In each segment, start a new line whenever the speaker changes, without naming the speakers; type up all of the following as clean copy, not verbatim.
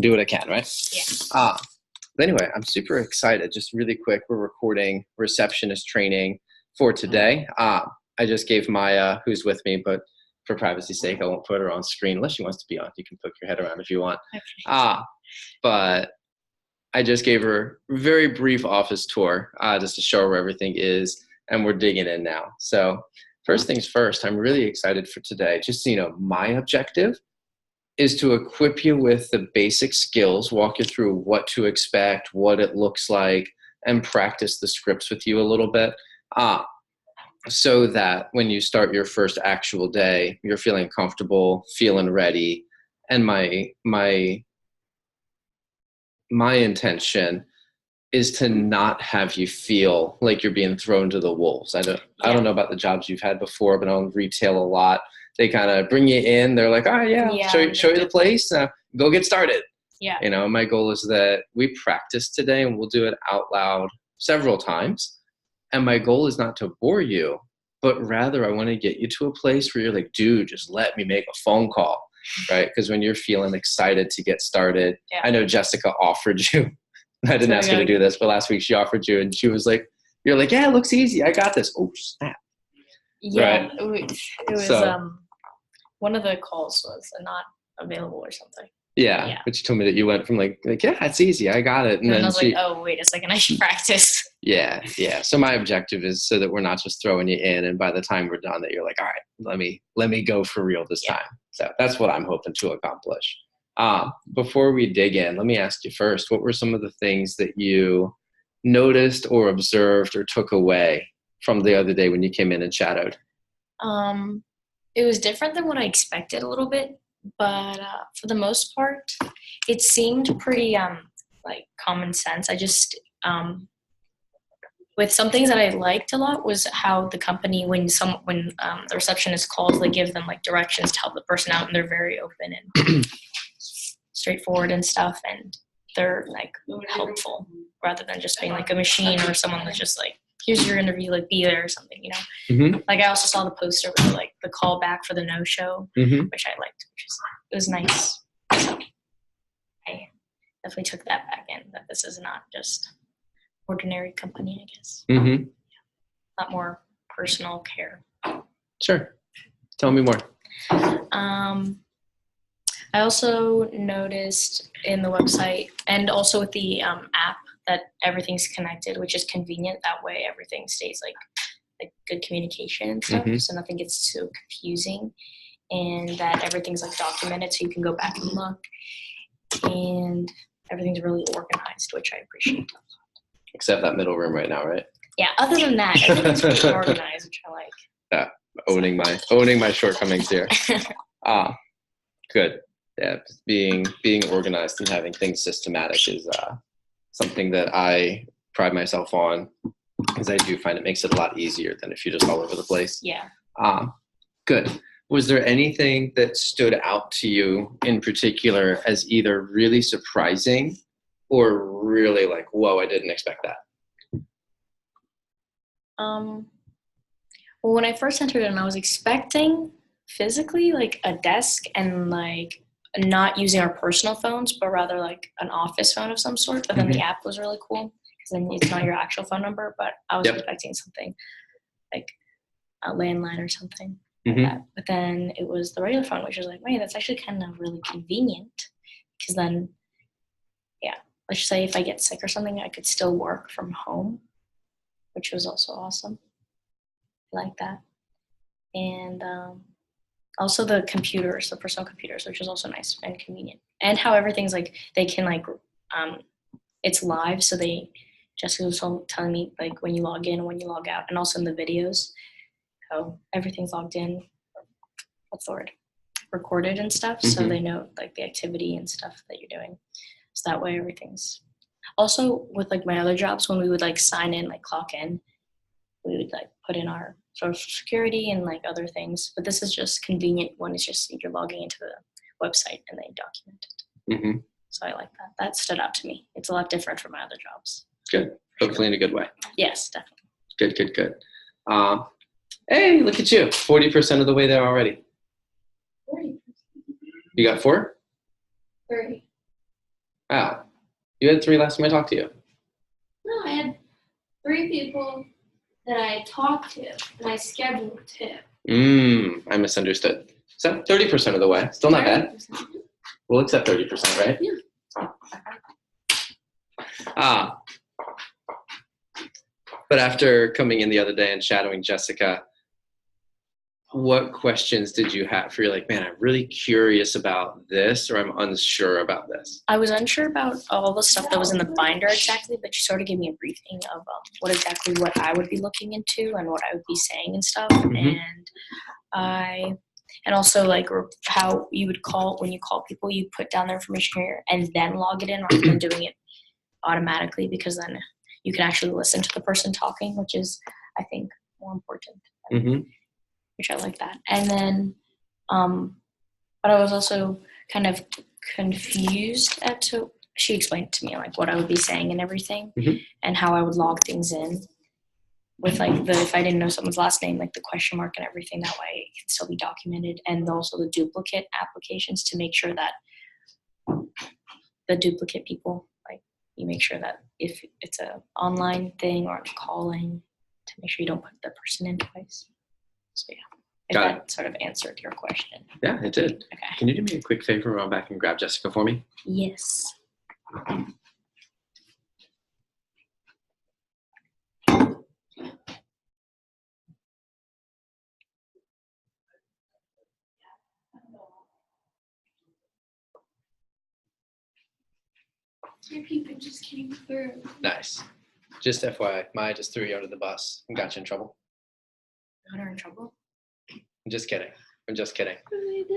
do what I can, right?
Yeah.
But anyway, I'm super excited. Just really quick, we're recording receptionist training for today. I just gave Maya, who's with me, but for privacy's sake, I won't put her on screen unless she wants to be on. You can poke your head around if you want. But I just gave her a very brief office tour just to show her where everything is, and we're digging in now. So first things first, I'm really excited for today. Just so you know, my objective is to equip you with the basic skills, walk you through what to expect, what it looks like, and practice the scripts with you a little bit. So that when you start your first actual day, you're feeling comfortable, feeling ready. And my intention is to not have you feel like you're being thrown to the wolves. I don't know about the jobs you've had before, but on retail a lot, they kind of bring you in. They're like, show you the place. Go get started.
Yeah.
You know, my goal is that we practice today and we'll do it out loud several times. And my goal is not to bore you, but rather I want to get you to a place where you're like, dude, just let me make a phone call, right? Because when you're feeling excited to get started, I know Jessica offered you. I didn't ask her to do this, but last week she offered you and she was like, you're like, yeah, it looks easy. I got this. Oh, snap.
Yeah, right. It was one of the calls was not available or something.
Yeah, but you told me that you went from like yeah, it's easy. I got it.
And then I was like, oh, wait a second. I should practice.
Yeah. So my objective is so that we're not just throwing you in. And by the time we're done, that you're like, all right, let me go for real this time. So that's what I'm hoping to accomplish. Before we dig in, let me ask you first, what were some of the things that you noticed or observed or took away from the other day when you came in and shadowed?
It was different than what I expected a little bit. But for the most part, it seemed pretty like common sense. I just with some things that I liked a lot was how the company when the receptionist calls, they give them like directions to help the person out, and they're very open and straightforward and stuff, and they're like helpful rather than just being like a machine or someone that's just like, here's your interview, like be there or something, you know.
Mm-hmm.
Like I also saw the poster with like the call back for the no-show, which I liked, it was nice. So I definitely took that back in, that this is not just ordinary company, I guess.
Mm-hmm.
A lot more personal care.
Sure. Tell me more.
I also noticed in the website and also with the app that everything's connected, which is convenient. That way everything stays like good communication and stuff, so nothing gets too confusing, and that everything's like documented so you can go back and look, and everything's really organized, which I appreciate.
Except that middle room right now, right?
Yeah, other than that, everything's really organized, which I like.
Yeah, owning my shortcomings here. Good. Yeah, being organized and having things systematic is something that I pride myself on, because I do find it makes it a lot easier than if you're just all over the place.
Yeah.
Good. Was there anything that stood out to you in particular as either really surprising or really like, whoa, I didn't expect that?
Well, when I first entered in, I was expecting physically like a desk and like not using our personal phones, but rather like an office phone of some sort. But then the app was really cool because then it's not your actual phone number, but I was expecting something like a landline or something like that. But then it was the regular phone, which was like, wait, that's actually kind of really convenient, because then, let's just say if I get sick or something, I could still work from home, which was also awesome. I like that. And also the computers, the personal computers, which is also nice and convenient. And how everything's like, they can like, it's live. So Jessica was telling me like when you log in and when you log out, and also in the videos, how everything's logged in, what's the word, recorded and stuff. So they know like the activity and stuff that you're doing. So that way everything's, also with like my other jobs, when we would like sign in, like clock in, we would like put in our social security and like other things. But this is just convenient when it's just you're logging into the website and they document it. So I like that. That stood out to me. It's a lot different from my other jobs.
Good. Hopefully in a good way.
Yes, definitely.
Good. Hey, look at you. 40% of the way there already.
40%.
You got 4?
30.
Oh, you had 3 last time I talked to you.
No, I had 3 people that I talked to and I scheduled to.
I misunderstood. So 30% of the way. Still not bad.
30%.
We'll accept 30%, right?
Yeah.
But after coming in the other day and shadowing Jessica, what questions did you have for you? Like, man, I'm really curious about this, or I'm unsure about this.
I was unsure about all the stuff that was in the binder exactly, but she sort of gave me a briefing of what I would be looking into and what I would be saying and stuff.
Mhm.
And also like how you would call when you call people, you put down their information here and then log it in rather than doing it automatically, because then you can actually listen to the person talking, which is, I think, more important.
Mm-hmm.
Which I like that. And then, but I was also kind of confused she explained to me like what I would be saying and everything, and how I would log things in with like if I didn't know someone's last name, like the question mark and everything, that way it can still be documented, and also the duplicate applications to make sure that the duplicate people, like you make sure that if it's a online thing or calling, to make sure you don't put the person in twice. So yeah. If that sort of answered your question.
Yeah, it did.
Okay.
Can you do me a quick favor and run back and grab Jessica for me?
Yes.
Your people just came through.
Nice. Just FYI, Maya just threw you under the bus and got you in trouble.
Got her in trouble?
I'm just kidding.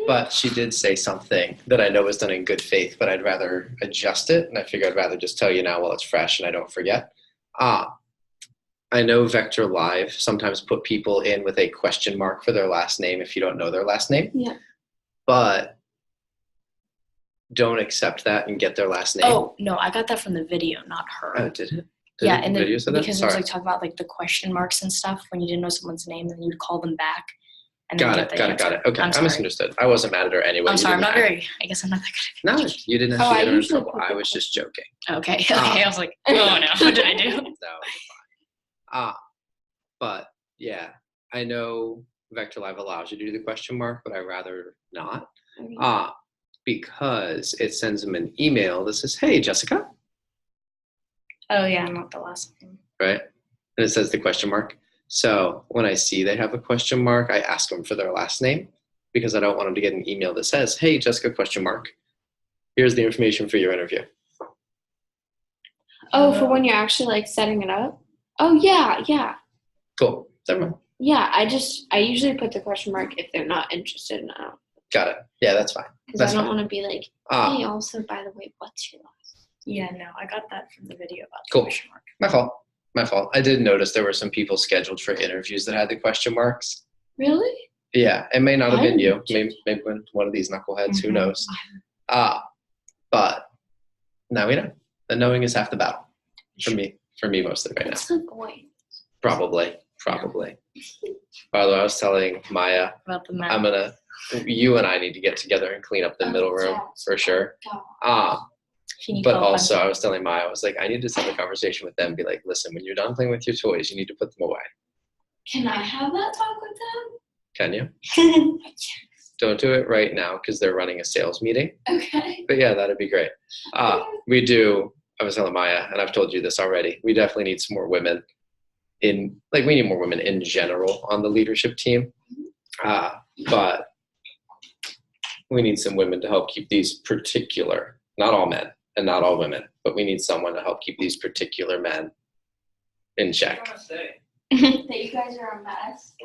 But she did say something that I know was done in good faith, but I'd rather adjust it, and I figure I'd rather just tell you now while it's fresh and I don't forget. I know Vector Live sometimes put people in with a question mark for their last name if you don't know their last name.
Yeah.
But don't accept that and get their last name.
Oh, no, I got that from the video, not her.
Oh, did it?
Yeah, and
because
it was like talking about like the question marks and stuff when you didn't know someone's name, and you'd call them back. And
got it. Okay, I misunderstood. I wasn't mad at her anyway.
I'm sorry, I guess I'm not that good at it.
No, you didn't have to get her in trouble. I was just joking.
Okay, I was like, oh no, what did I do?
No, it's fine. But yeah, I know Vector Live allows you to do the question mark, but I'd rather not. Because it sends them an email that says, hey, Jessica.
Oh yeah, not the last name.
Right? And it says the question mark. So when I see they have a question mark, I ask them for their last name, because I don't want them to get an email that says, hey, Jessica, question mark. Here's the information for your interview.
Oh, for when you're actually like setting it up? Oh, yeah.
Cool. Never mind.
Yeah, I usually put the question mark if they're not interested in it.
Got it. Yeah, that's fine.
Because I don't want to be like, hey, also, by the way, what's your last
name? Yeah, no, I got that from the video about
the
question mark.
My fault. I did notice there were some people scheduled for interviews that had the question marks.
Really?
Yeah, it may not have been you. Maybe one of these knuckleheads. Who knows? But now we know. The knowing is half the battle. For me mostly right now.
What's the point?
Probably. By the way, I was telling Maya,
about the map.
You and I need to get together and clean up the middle room for sure. But also I was telling Maya, I was like, I need to have a conversation with them and be like, listen, when you're done playing with your toys, you need to put them away.
Can I have that talk with them?
Can you? Don't do it right now because they're running a sales meeting.
Okay.
But yeah, that'd be great. We was telling Maya, and I've told you this already, we definitely need some more women we need more women in general on the leadership team. But we need some women to help keep these particular, not all men and not all women, but we need someone to help keep these particular men in check.
That you guys are a mess.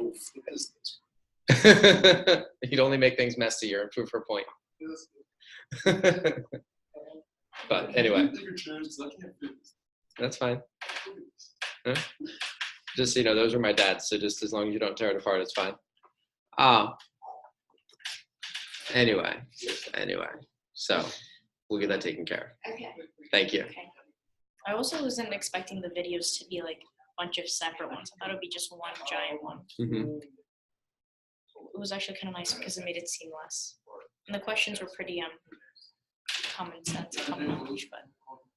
You'd only make things messier and prove her point. But anyway, that's fine. Huh? Just so you know, those are my dad's, so just as long as you don't tear it apart, it's fine. Anyway, so we'll get that taken care of.
Okay.
Thank you.
Okay. I also wasn't expecting the videos to be like a bunch of separate ones. I thought it would be just one giant one.
Mm-hmm.
It was actually kind of nice because it made it seamless. And the questions were pretty common sense, common knowledge, but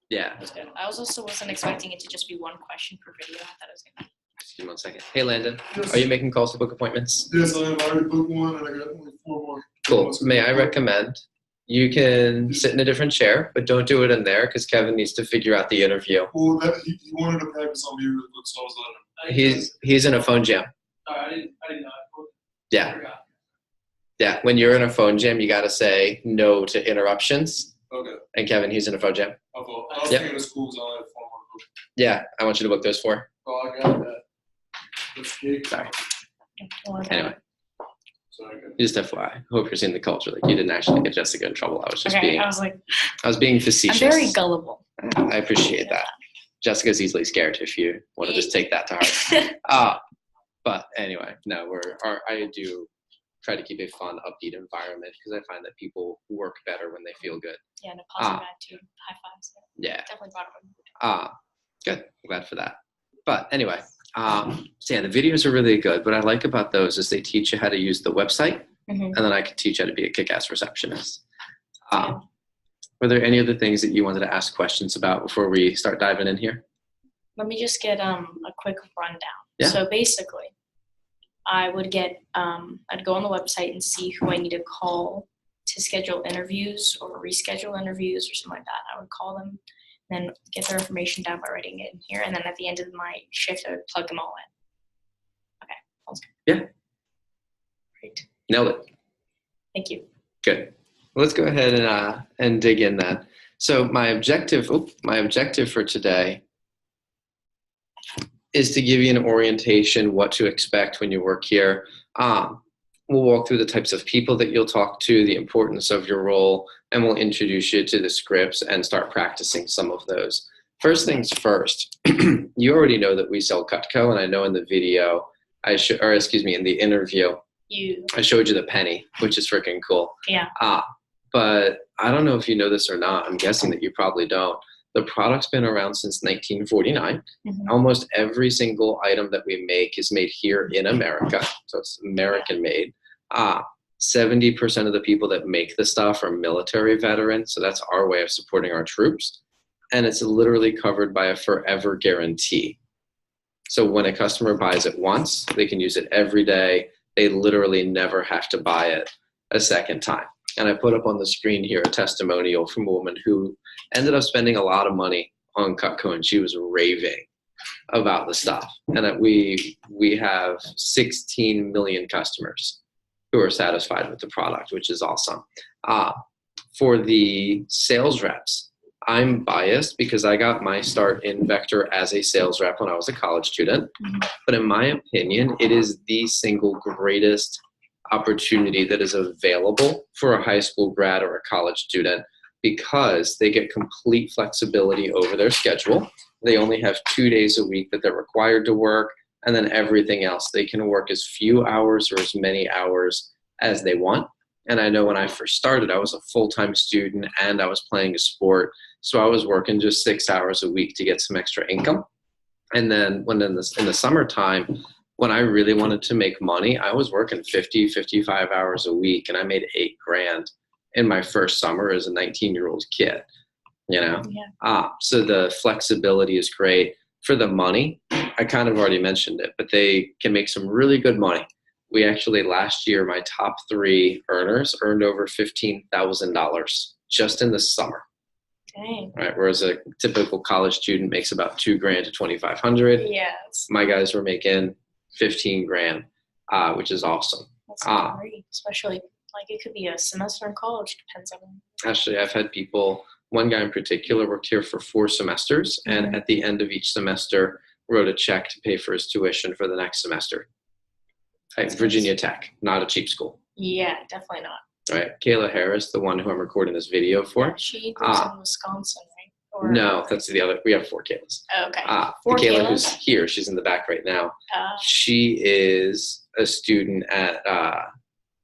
Yeah.
it was good. I also wasn't expecting it to just be one question per video. I thought it was gonna be.
Excuse me 1 second. Hey, Landon,
Yes.
are you making calls to book appointments?
Yes, I have already booked one, and I got only 4 more.
Cool. May I recommend you can sit in a different chair, but don't do it in there because Kevin needs to figure out the interview.
Well, he wanted to practice on me really quick, so I was letting him.
He's in a phone jam.
I didn't know.
Yeah. Yeah. When you're in a phone jam, you got to say no to interruptions.
Okay.
And Kevin, he's in a phone jam.
I was
Yep.
thinking of schools, I only have 4 more to book.
Yeah. I want you to book those 4.
Oh, I got that. That's big.
Sorry.
Don't worry about
Anyway,
it.
Sorry, good.
just FYI. Hope you're seeing the culture. Like you didn't actually get Jessica in trouble. I was just
Okay, I was like,
being
I'm
facetious.
very gullible.
I appreciate that. Jessica's easily scared if you want to just take that to heart. But anyway, no, I do try to keep a fun, upbeat environment because I find that people work better when they feel good.
Yeah, and a positive attitude. High fives.
Yeah.
Definitely brought it.
Good. I'm glad for that. But anyway, so yeah, the videos are really good. What I like about those is they teach you how to use the website, and then I can teach you how to be a kick-ass receptionist. Were there any other things that you wanted to ask questions about before we start diving in here?
Let me just get a quick rundown.
Yeah.
So basically, I would get I'd go on the website and see who I need to call to schedule interviews or reschedule interviews or something like that. I would call them, then get their information down by writing it in here, and then at the end of my shift, I would plug them all in. Okay, sounds good.
Yeah.
Great.
Nailed it.
Thank you.
Good. Let's go ahead and dig in then. So my objective for today is to give you an orientation, what to expect when you work here. We'll walk through the types of people that you'll talk to, the importance of your role, and we'll introduce you to the scripts and start practicing some of those. First things first, you already know that we sell Cutco, and I know in the video, in the interview, I showed you the penny, which is freaking cool.
Yeah.
But I don't know if you know this or not. I'm guessing that you probably don't. The product's been around since 1949.
Mm-hmm.
Almost every single item that we make is made here in America. So it's American made. 70% of the people that make the stuff are military veterans. So that's our way of supporting our troops. And it's literally covered by a forever guarantee. So when a customer buys it once, they can use it every day. They literally never have to buy it a second time. And I put up on the screen here a testimonial from a woman who ended up spending a lot of money on Cutco, and she was raving about the stuff. And we have 16 million customers who are satisfied with the product, which is awesome. For the sales reps, I'm biased because I got my start in Vector as a sales rep when I was a college student.
Mm-hmm.
But in my opinion, it is the single greatest opportunity that is available for a high school grad or a college student because they get complete flexibility over their schedule. They only have 2 days a week that they're required to work, and then everything else they can work as few hours or as many hours as they want. And I know when I first started, I was a full-time student and I was playing a sport, so I was working just 6 hours a week to get some extra income. And then when in the summertime, when I really wanted to make money, I was working 50, 55 hours a week, and I made $8,000 in my first summer as a 19-year-old kid, you know?
Yeah.
So the flexibility is great. For the money, I kind of already mentioned it, but they can make some really good money. We actually, last year, my top 3 earners earned over $15,000 just in the summer.
Dang.
Right, whereas a typical college student makes about $2,000 to $2,500.
Yes.
My guys were making $15,000, which is awesome.
That's great, especially like it could be a semester in college. Depends on.
Actually, I've had people. One guy in particular worked here for 4 semesters, and
Mm-hmm.
at the end of each semester, wrote a check to pay for his tuition for the next semester. At Virginia Tech, not a cheap school.
Yeah, definitely not.
Right, Kayla Harris, the one who I'm recording this video for.
Yeah, she lives in Wisconsin, right? Or,
No, that's the other. We have 4 Kaylas.
Oh, okay.
The
4
Kayla
Kaylas?
who's here, she's in the back right now.
Uh,
She is a student at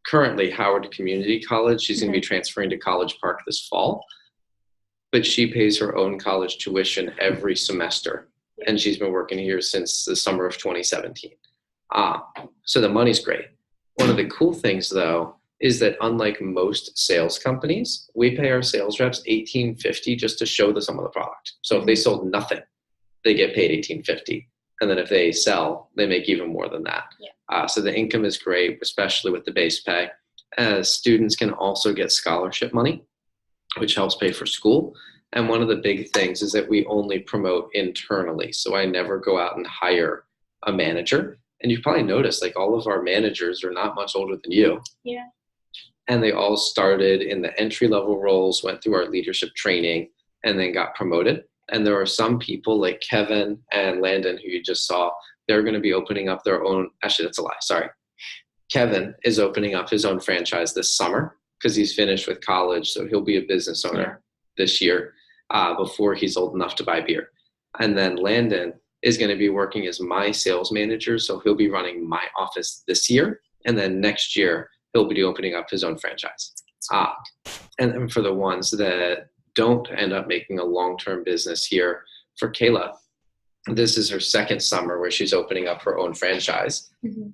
currently Howard Community College. She's going to be transferring to College Park this fall. But she pays her own college tuition every semester. And she's been working here since the summer of 2017. So the money's great. One of the cool things, though, is that unlike most sales companies, we pay our sales reps $18.50 just to show them some of the product. So if they sold nothing, they get paid $18.50. And then if they sell, they make even more than that.
Yeah.
So the income is great, especially with the base pay. Students can also get scholarship money, which helps pay for school. And one of the big things is that we only promote internally. So I never go out and hire a manager. And you've probably noticed, like, all of our managers are not much older than you.
Yeah.
And they all started in the entry-level roles, went through our leadership training, and then got promoted. And there are some people like Kevin and Landon, who you just saw, they're going to be opening up their own, actually, that's a lie, sorry. Kevin is opening up his own franchise this summer because he's finished with college, so he'll be a business owner this year before he's old enough to buy beer. And then Landon is going to be working as my sales manager, so he'll be running my office this year, and then next year he'll be opening up his own franchise. And then for the ones that don't end up making a long-term business here, for Kayla, this is her second summer where she's opening up her own franchise.
Mm-hmm.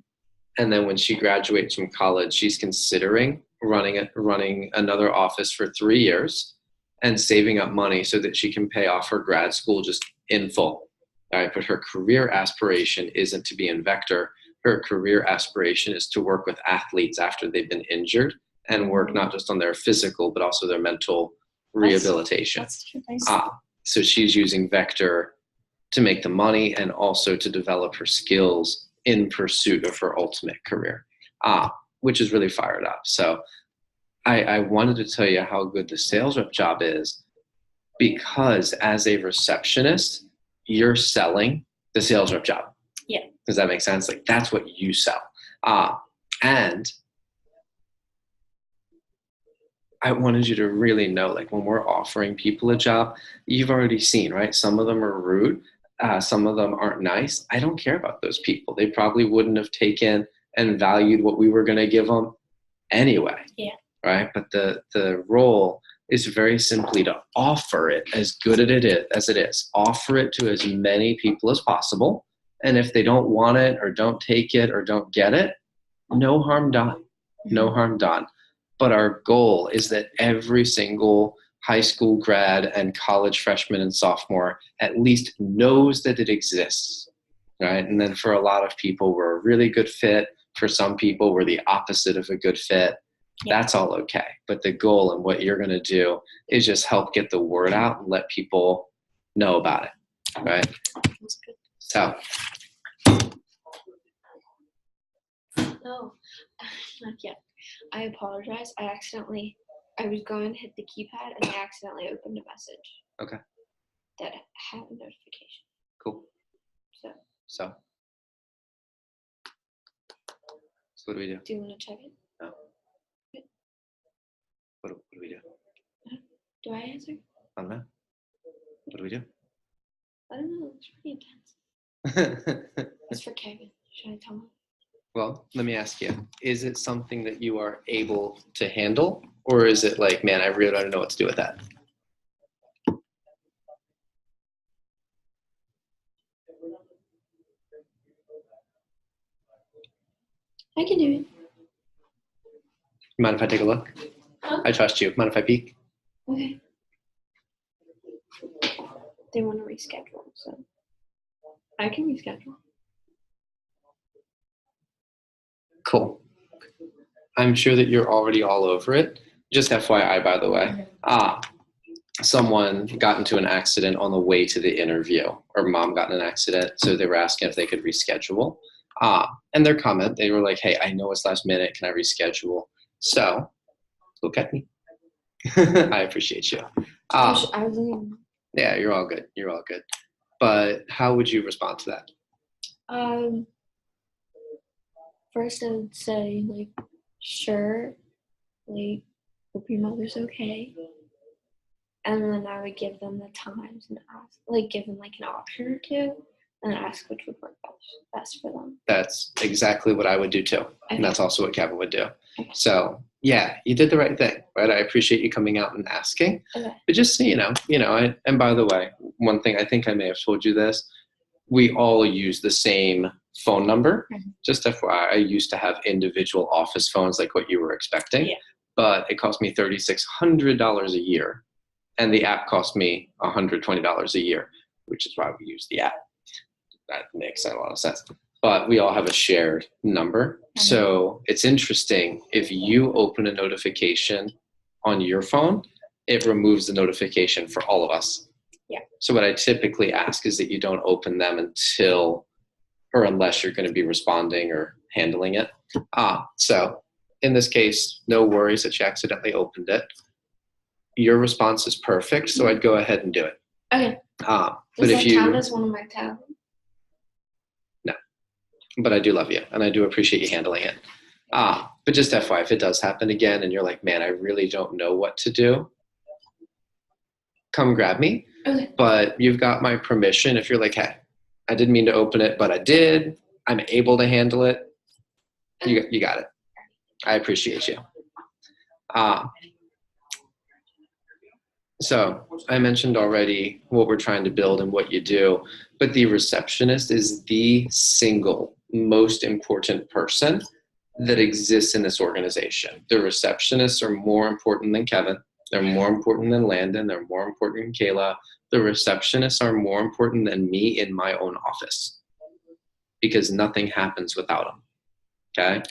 And then when she graduates from college, she's considering running another office for 3 years and saving up money so that she can pay off her grad school just in full. All right, but her career aspiration isn't to be in Vector. Her career aspiration is to work with athletes after they've been injured and work not just on their physical, but also their mental rehabilitation.
That's nice.
So she's using Vector to make the money and also to develop her skills in pursuit of her ultimate career, which is really fired up. So I wanted to tell you how good the sales rep job is, because as a receptionist, you're selling the sales rep job.
Yeah.
Does that make sense? Like, that's what you sell. And I wanted you to really know, like, when we're offering people a job, you've already seen, right? Some of them are rude. Some of them aren't nice. I don't care about those people. They probably wouldn't have taken and valued what we were going to give them anyway.
Yeah.
Right. But the role is very simply to offer it as good as it is. Offer it to as many people as possible. And if they don't want it or don't take it or don't get it, no harm done. No harm done. But our goal is that every single high school grad and college freshman and sophomore at least knows that it exists, right? And then for a lot of people, we're a really good fit. For some people, we're the opposite of a good fit. Yeah. That's all okay. But the goal and what you're going to do is just help get the word out and let people know about it, right?
That's good.
So.
No, not yet. I apologize. I was going to hit the keypad and I accidentally opened a message.
Okay.
That had a notification.
Cool. So what do we do?
Do you want to check it?
No. What do we do?
Do I answer?
I don't know. What do we do?
I don't know. It's pretty intense. It's for Kevin. Should I tell him?
Well, let me ask you, is it something that you are able to handle, or is it like, man, I really don't know what to do with that?
I can do it.
Mind if I take a look?
Huh?
I trust you. Mind if I peek?
Okay. They want to reschedule, so I can reschedule.
Cool. I'm sure that you're already all over it. Just FYI, by the way, someone got into an accident on the way to the interview, or mom got in an accident, so they were asking if they could reschedule. And their comment, they were like, hey, I know it's last minute. Can I reschedule? So look at me. I appreciate you. Yeah, you're all good. You're all good. But how would you respond to that?
First I would say, like, sure, like, hope your mother's okay. And then I would give them the times and ask, like, give them, like, an option or two, and ask which would work best for them.
That's exactly what I would do too. Okay. And that's also what Kevin would do.
Okay.
So, yeah, you did the right thing, right? I appreciate you coming out and asking.
Okay.
But just so you know, and by the way, one thing, I think I may have told you this, we all use the same phone number.
Mhm.
Just FYI, I used to have individual office phones like what you were expecting,
Yeah.
but it cost me $3,600 a year, and the app cost me $120 a year, which is why we use the app. That makes a lot of sense. But we all have a shared number. So it's interesting. If you open a notification on your phone, it removes the notification for all of us.
Yeah.
So what I typically ask is that you don't open them until or unless you're going to be responding or handling it. So in this case, no worries that you accidentally opened it. Your response is perfect, so I'd go ahead and do it.
Okay.
But
Does
if
that
you
count as one of my talents?
but I do love you and I do appreciate you handling it. But just FYI, if it does happen again and you're like, man, I really don't know what to do, come grab me.
Okay.
But you've got my permission. If you're like, hey, I didn't mean to open it, but I did, I'm able to handle it, you got it. I appreciate you. So I mentioned already what we're trying to build and what you do, but the receptionist is the single most important person that exists in this organization. The receptionists are more important than Kevin. They're more important than Landon. They're more important than Kayla. The receptionists are more important than me in my own office because nothing happens without them. Okay?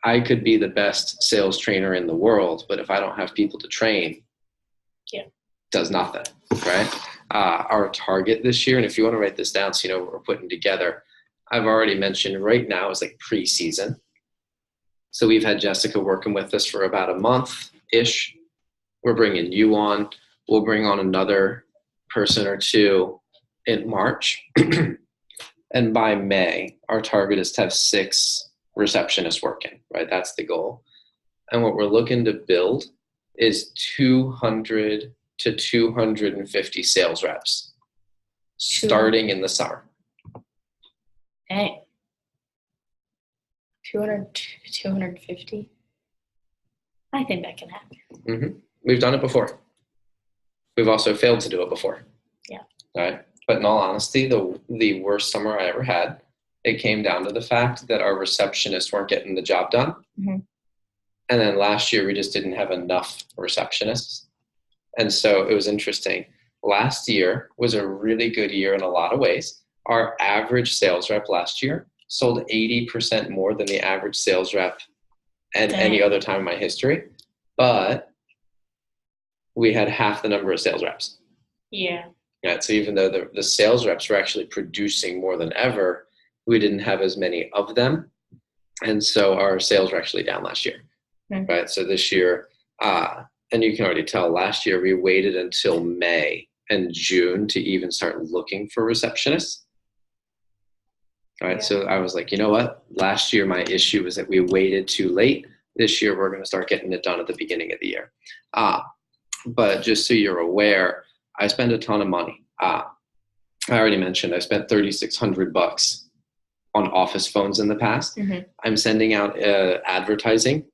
I could be the best sales trainer in the world, but if I don't have people to train, does nothing, right? Our target this year, and if you want to write this down so you know what we're putting together, I've already mentioned right now is like preseason. So we've had Jessica working with us for about a month-ish. We're bringing you on. We'll bring on another person or two in March. And by May, our target is to have 6 receptionists working, right? That's the goal. And what we're looking to build is 200 to 250 sales reps starting in the summer.
Dang. 200 to 250? I think that can happen.
Mm-hmm. We've done it before. We've also failed to do it before.
Yeah.
All right. But in all honesty, the worst summer I ever had, it came down to the fact that our receptionists weren't getting the job done.
Mm-hmm.
And then last year, we just didn't have enough receptionists. And so it was interesting. Last year was a really good year in a lot of ways. Our average sales rep last year sold 80% more than the average sales rep at any other time in my history. But we had half the number of sales reps.
Yeah.
Right, so even though the sales reps were actually producing more than ever, we didn't have as many of them. And so our sales were actually down last year. Mm-hmm. Right, so this year, and you can already tell last year we waited until May and June to even start looking for receptionists. All right, so I was like, you know what? Last year my issue was that we waited too late. This year we're going to start getting it done at the beginning of the year. But just so you're aware, I spend a ton of money. I already mentioned I spent $3,600 on office phones in the past. Mm-hmm. I'm sending out advertising.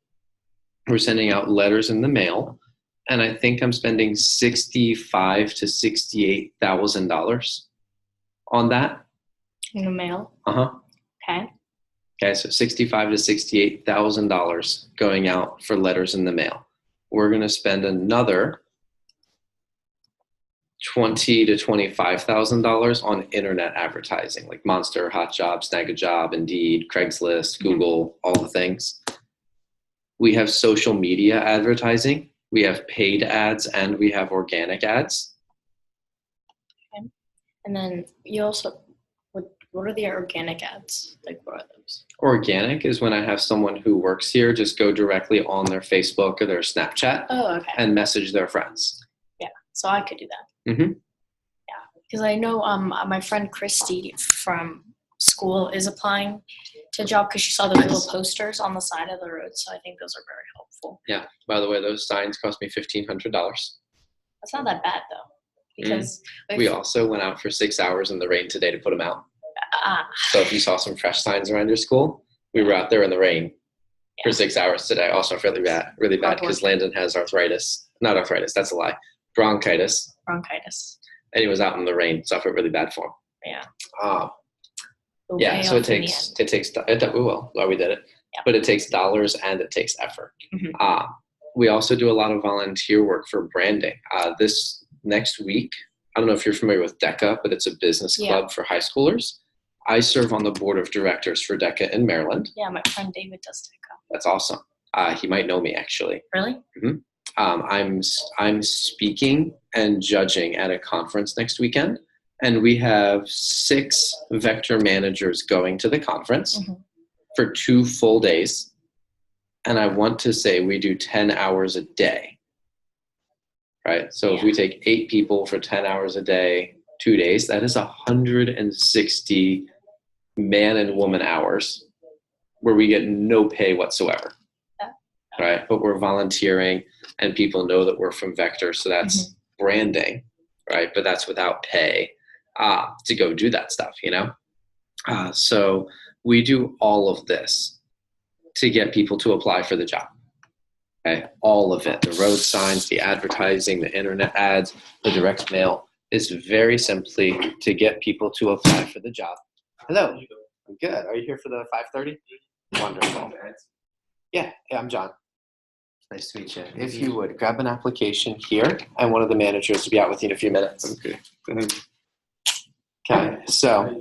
We're sending out letters in the mail, and I think I'm spending $65,000 to $68,000 on that.
In the mail. Okay.
Okay, so $65,000 to $68,000 going out for letters in the mail. We're going to spend another $20,000 to $25,000 on internet advertising, like Monster, Hot Job, Snag a Job, Indeed, Craigslist, Google, all the things. We have social media advertising. We have paid ads and we have organic ads.
Okay. And then you also, what are the organic ads? Like, what are those?
Organic is when I have someone who works here just go directly on their Facebook or their Snapchat and message their friends.
Yeah, so I could do that.
Mm-hmm.
Yeah, because I know my friend Christy from school is applying to a job because she saw the little posters on the side of the road. So I think those are very helpful.
Yeah. By the way, those signs cost me $1,500.
That's not that bad though, because
we also went out for 6 hours in the rain today to put them out. So if you saw some fresh signs around your school, we were out there in the rain for 6 hours today. Also really bad because Landon has arthritis. Not arthritis, that's a lie. Bronchitis.
Bronchitis.
And he was out in the rain, so I felt really bad for him.
Yeah. We'll
Yeah,
pay
so
off in the end.
we will. Well, we did it.
Yeah.
But it takes dollars and it takes effort.
Mhm.
We also do a lot of volunteer work for branding. This next week, I don't know if you're familiar with DECA, but it's a business club for high schoolers. I serve on the board of directors for DECA in Maryland.
Yeah, my friend David does TikTok.
That's awesome. He might know me, actually.
Really?
I'm speaking and judging at a conference next weekend, and we have 6 vector managers going to the conference for 2 full days. And I want to say we do 10 hours a day, right? So if we take 8 people for 10 hours a day, 2 days, that is 160 man and woman hours where we get no pay whatsoever, right? But we're volunteering and people know that we're from Vector. So that's branding, right? But that's without pay to go do that stuff, you know? So we do all of this to get people to apply for the job. Okay, all of it, the road signs, the advertising, the internet ads, the direct mail, is very simply to get people to apply for the job. Hello, I'm good. Are you here for the 5:30? Wonderful. Yeah, I'm John. Nice to meet you. If you would, grab an application here, and one of the managers will be out with you in a few minutes.
Okay.
Okay, so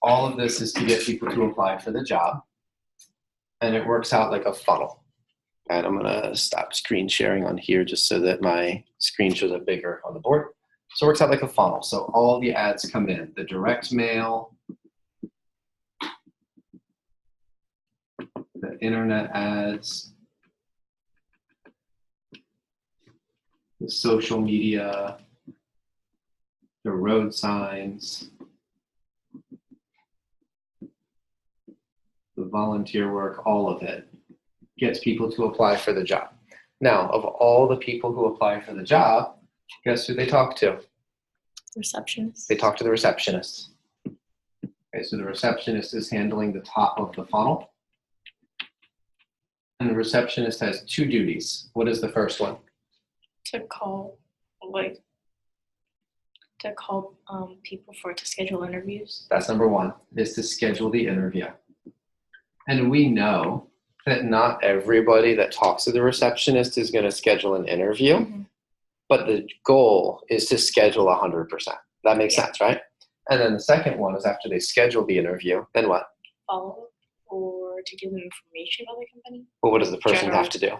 all of this is to get people to apply for the job, and it works out like a funnel. And I'm gonna stop screen sharing on here just so that my screen shows up bigger on the board. So it works out like a funnel. So all the ads come in, the direct mail, the internet ads, the social media, the road signs, the volunteer work, all of it gets people to apply for the job. Now, of all the people who apply for the job, guess who they talk to?
Receptionist.
They talk to the receptionist. Okay, so the receptionist is handling the top of the funnel. And the receptionist has 2 duties. What is the first one?
To call people to schedule interviews.
That's number 1, is to schedule the interview. And we know that not everybody that talks to the receptionist is going to schedule an interview, but the goal is to schedule 100%. That makes sense, right? And then the second one is after they schedule the interview, then what?
Follow up or to give them information about the company.
Well, what does the person have to do?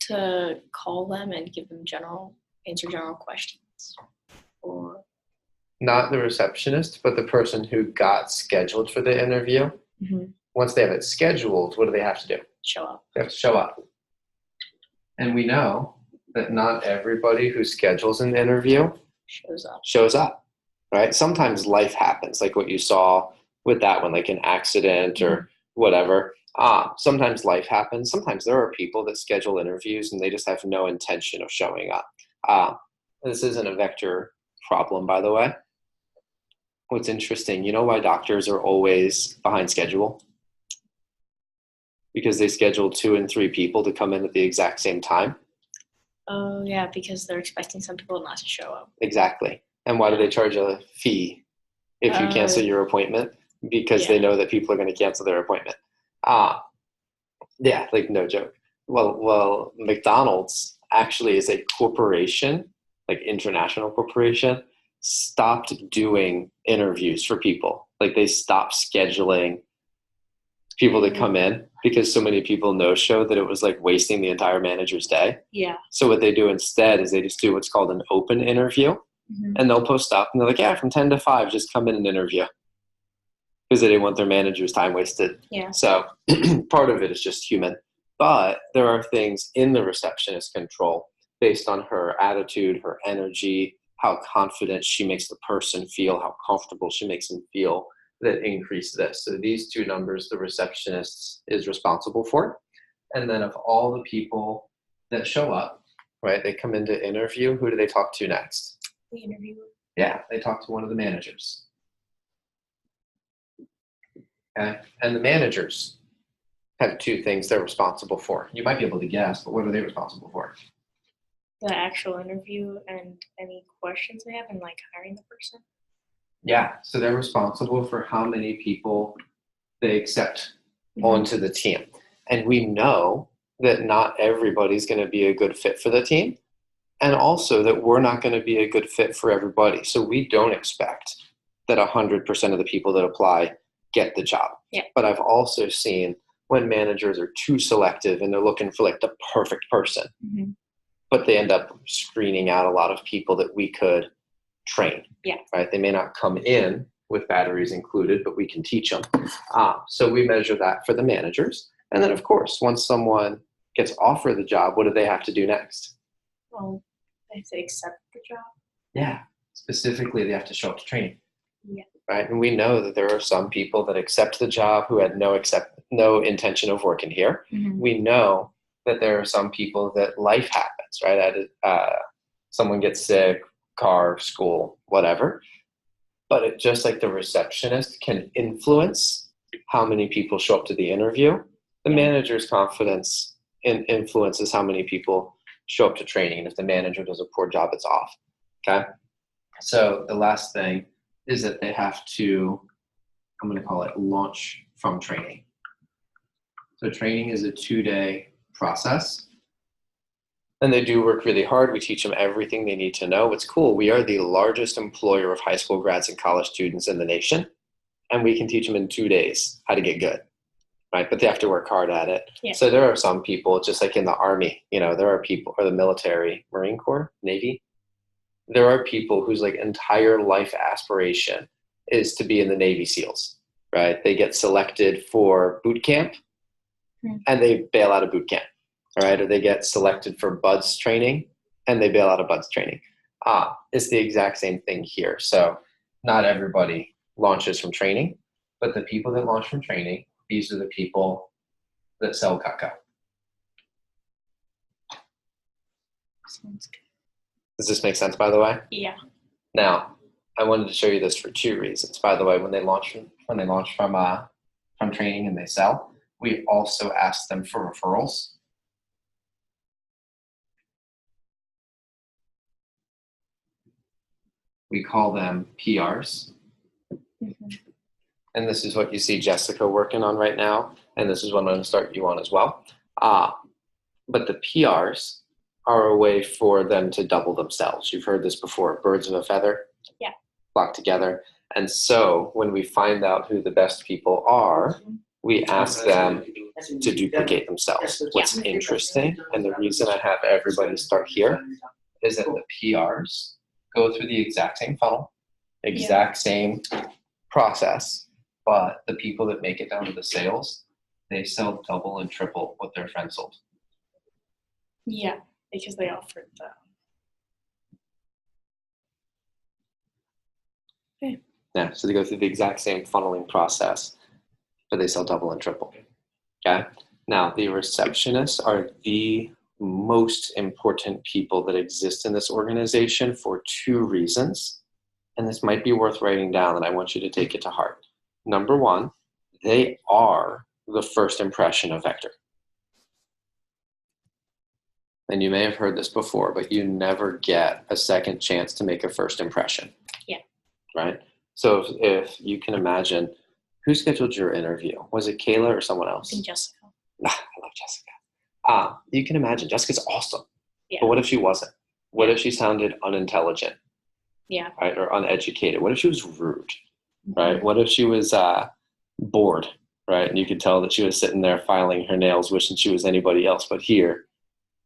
To call them and give them answer general questions. Or
not the receptionist, but the person who got scheduled for the interview. Once they have it scheduled, what do they have to do?
Show up.
They have to show up. And we know that not everybody who schedules an interview shows up, right? Sometimes life happens, like what you saw with that one, like an accident or whatever. Sometimes life happens. Sometimes there are people that schedule interviews and they just have no intention of showing up. This isn't a Vector problem, by the way. What's interesting, you know why doctors are always behind schedule? Because they schedule 2 and 3 people to come in at the exact same time.
Oh, yeah, because they're expecting some people not to show up.
Exactly. And why do they charge a fee if you cancel your appointment? Because they know that people are going to cancel their appointment. Yeah, like no joke. Well, McDonald's actually is a corporation, like international corporation, stopped doing interviews for people. Like they stopped scheduling people to come in because so many people no-show that it was like wasting the entire manager's day.
Yeah.
So what they do instead is they just do what's called an open interview, and they'll post up and they're like, yeah, from 10 to 5, just come in and interview, because they didn't want their manager's time wasted.
Yeah.
So part of it is just human, but there are things in the receptionist's control based on her attitude, her energy, how confident she makes the person feel, how comfortable she makes them feel, that increase this. So these 2 numbers, the receptionist is responsible for. And then of all the people that show up, right, they come in to interview, who do they talk to next?
The interviewer.
Yeah, they talk to one of the managers. Okay, and the managers have 2 things they're responsible for. You might be able to guess, but what are they responsible for?
The actual interview and any questions they have and like hiring the person.
Yeah, so they're responsible for how many people they accept onto the team. And we know that not everybody's going to be a good fit for the team, and also that we're not going to be a good fit for everybody. So we don't expect that 100% of the people that apply get the job.
Yeah.
But I've also seen when managers are too selective and they're looking for like the perfect person, but they end up screening out a lot of people that we could train.
Yeah.
Right. They may not come in with batteries included, but we can teach them. So we measure that for the managers. And then, of course, once someone gets offered the job, what do they have to do next?
Well, they have to accept the job.
Yeah. Specifically, they have to show up to training.
Yeah.
Right. And we know that there are some people that accept the job who had no intention of working here. We know that there are some people that life happens, right? Someone gets sick, car, school, whatever. But it just like the receptionist can influence how many people show up to the interview. The manager's confidence influences how many people show up to training. And if the manager does a poor job, it's off. Okay. So the last thing is that they have to, I'm going to call it launch from training. So training is a 2-day process. And they do work really hard. We teach them everything they need to know. What's cool, we are the largest employer of high school grads and college students in the nation. And we can teach them in 2 days how to get good, right? But they have to work hard at it.
Yeah.
So there are some people, just like in the Army, there are people, or the military, Marine Corps, Navy. There are people whose like entire life aspiration is to be in the Navy SEALs, right? They get selected for boot camp and they bail out of boot camp. All right, or they get selected for BUDS training and they bail out of BUDS training. It's the exact same thing here. So not everybody launches from training, but the people that launch from training, these are the people that sell caca.
Sounds good.
Does this make sense, by the way?
Yeah.
Now, I wanted to show you this for 2 reasons. By the way, when they launch from training and they sell, we also ask them for referrals. We call them PRs. And this is what you see Jessica working on right now. And this is what I'm going to start you on as well. But the PRs are a way for them to double themselves. You've heard this before, birds of a feather.
Yeah.
Flock together. And so when we find out who the best people are, we ask them to duplicate themselves. What's interesting, and the reason I have everybody start here, is that the PRs go through the exact same funnel, exact same process, but the people that make it down to the sales, they sell double and triple what their friends sold.
Yeah, because they offered them. Okay.
Yeah, so they go through the exact same funneling process, but they sell double and triple. Okay? Now, the receptionists are the most important people that exist in this organization for 2 reasons. And this might be worth writing down, and I want you to take it to heart. Number 1, they are the first impression of Vector. And you may have heard this before, but you never get a second chance to make a first impression. Yeah. Right? So if you can imagine, who scheduled your interview? Was it Kayla or someone else?
I think Jessica.
I love Jessica. You can imagine Jessica's awesome.
Yeah.
But what if she wasn't? What if she sounded unintelligent?
Yeah.
Right? Or uneducated? What if she was rude? Right? What if she was bored? Right? And you could tell that she was sitting there filing her nails, wishing she was anybody else but here.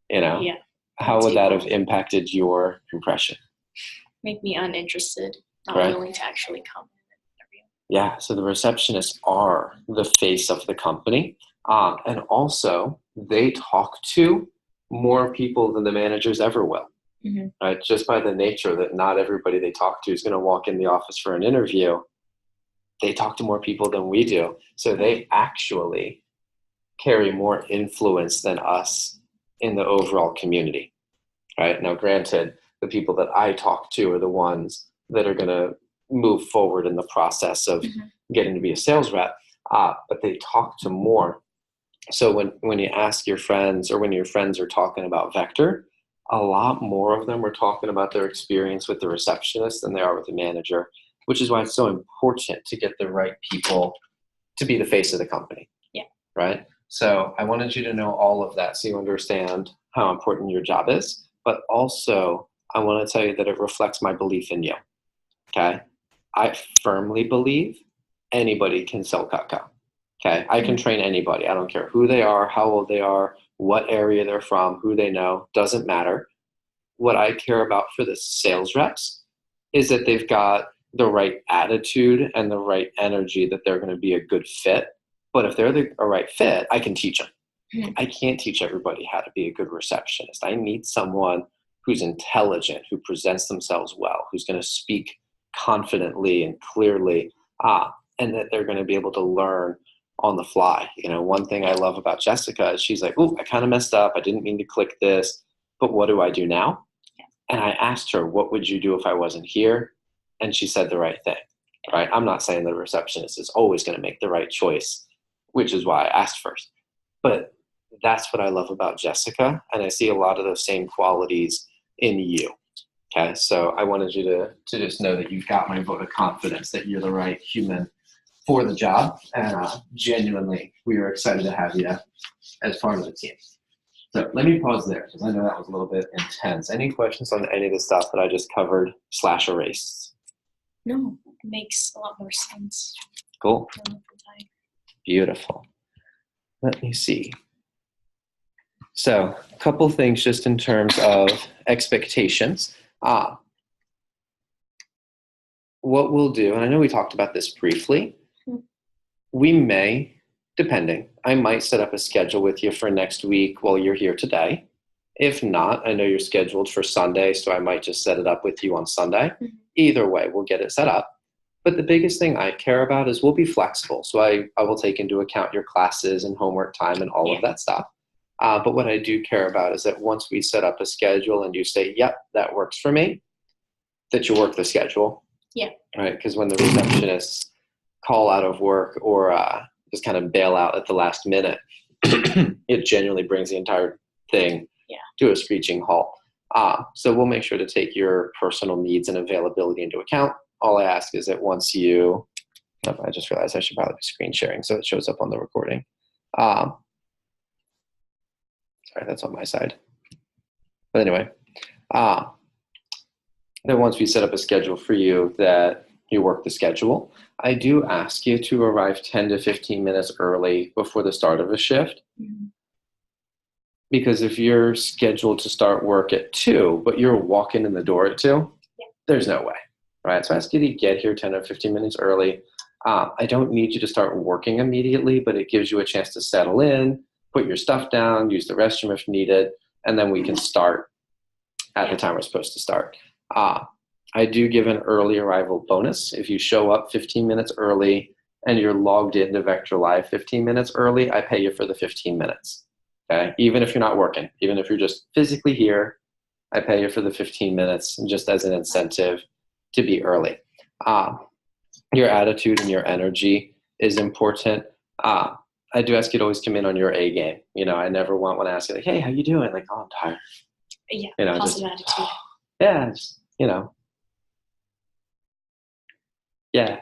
Yeah.
How would that have impacted your impression?
Make me uninterested, not willing to actually come in and interview.
Yeah, so the receptionists are the face of the company. And also, they talk to more people than the managers ever will. Right? Just by the nature that not everybody they talk to is going to walk in the office for an interview. They talk to more people than we do. So they actually carry more influence than us in the overall community. Right? Now, granted, the people that I talk to are the ones that are going to move forward in the process of getting to be a sales rep, but they talk to more. So when you ask your friends, or when your friends are talking about Vector, a lot more of them are talking about their experience with the receptionist than they are with the manager. which is why it's so important to get the right people to be the face of the company.
Yeah.
Right? So I wanted you to know all of that so you understand how important your job is, but also I want to tell you that it reflects my belief in you. Okay? I firmly believe anybody can sell Cutco. Okay? I can train anybody. I don't care who they are, how old they are, what area they're from, who they know, doesn't matter. What I care about for the sales reps is that they've got the right attitude and the right energy, that they're going to be a good fit. But if they're a right fit, I can teach them.
Mhm.
I can't teach everybody how to be a good receptionist. I need someone who's intelligent, who presents themselves well, who's going to speak confidently and clearly, and that they're going to be able to learn on the fly. You know, one thing I love about Jessica is she's like, "Oh, I kind of messed up. I didn't mean to click this, but what do I do now?" And I asked her, "What would you do if I wasn't here?" And she said the right thing, right? I'm not saying the receptionist is always going to make the right choice, which is why I asked first. But that's what I love about Jessica. And I see a lot of those same qualities in you. Okay. So I wanted you to just know that you've got my vote of confidence, that you're the right human for the job. And genuinely, we are excited to have you as part of the team. So let me pause there because I know that was a little bit intense. Any questions on any of the stuff that I just covered / erased?
No, it makes a lot more sense.
Cool. Beautiful. Let me see. So a couple things just in terms of expectations. What we'll do, and I know we talked about this briefly, we may, depending, I might set up a schedule with you for next week while you're here today. If not, I know you're scheduled for Sunday, so I might just set it up with you on Sunday.
Mm-hmm.
Either way, we'll get it set up. But the biggest thing I care about is we'll be flexible. So I will take into account your classes and homework time and all of that stuff. But what I do care about is that once we set up a schedule and you say, "Yep, that works for me," that you work the schedule.
Yeah.
Right? Because when the receptionists call out of work or just kind of bail out at the last minute, it genuinely brings the entire thing to a screeching halt. So we'll make sure to take your personal needs and availability into account. All I ask is that once you, I just realized I should probably be screen sharing so it shows up on the recording. Sorry, that's on my side. But anyway, then once we set up a schedule for you, that you work the schedule. I do ask you to arrive 10 to 15 minutes early before the start of a shift.
Mm-hmm.
Because if you're scheduled to start work at 2, but you're walking in the door at 2, there's no way, right? So I ask you to get here 10 or 15 minutes early. I don't need you to start working immediately, but it gives you a chance to settle in, put your stuff down, use the restroom if needed, and then we can start at the time we're supposed to start. I do give an early arrival bonus. If you show up 15 minutes early and you're logged into Vector Live 15 minutes early, I pay you for the 15 minutes. Okay? Even if you're not working, even if you're just physically here, I pay you for the 15 minutes just as an incentive to be early. Your attitude and your energy is important. I do ask you to always come in on your A game. You know, I never want when I ask you, like, "Hey, how you doing?" Like, "Oh, I'm tired."
Yeah,
you know,
positive attitude.
Yeah, just, you know. Yeah.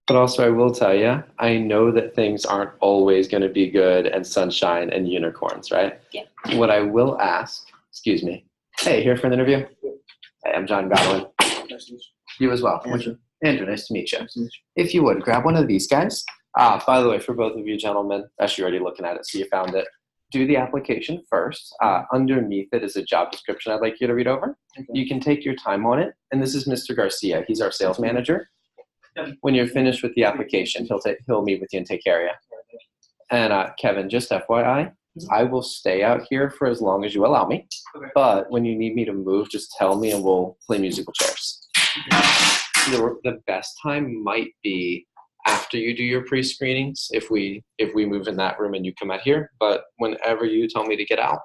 But also I will tell you, I know that things aren't always going to be good and sunshine and unicorns, right?
Yeah.
What I will ask, excuse me. Hey, here for an interview? Hey, I'm John Godwin.
Nice to meet
You as well.
Andrew.
Andrew, nice to meet you.
Nice to meet
If you would, grab one of these guys. By the way, for both of you gentlemen, actually you're already looking at it, so you found it. Do the application first. Underneath it is a job description I'd like you to read over.
Okay.
You can take your time on it. And this is Mr. Garcia. He's our sales manager. When you're finished with the application, he'll meet with you and take care of you. And Kevin, just FYI, I will stay out here for as long as you allow me.
Okay.
But when you need me to move, just tell me and we'll play musical chairs. The best time might be after you do your pre-screenings, if we move in that room and you come out here. But whenever you tell me to get out,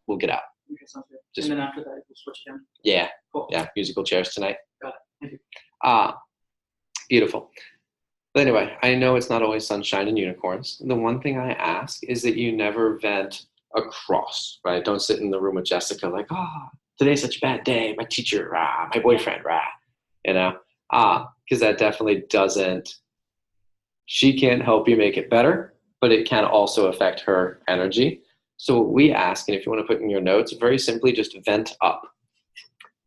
we'll get out.
Okay, sounds good. And then after that, we'll switch again.
Yeah.
Cool.
Yeah, musical chairs tonight.
Got it. Thank you.
Beautiful. But anyway, I know it's not always sunshine and unicorns. The one thing I ask is that you never vent across, right? Don't sit in the room with Jessica like, "Oh, today's such a bad day. My teacher, my boyfriend, you know." Because that definitely doesn't, she can't help you make it better, but it can also affect her energy. So what we ask, and if you want to put in your notes, very simply just vent up.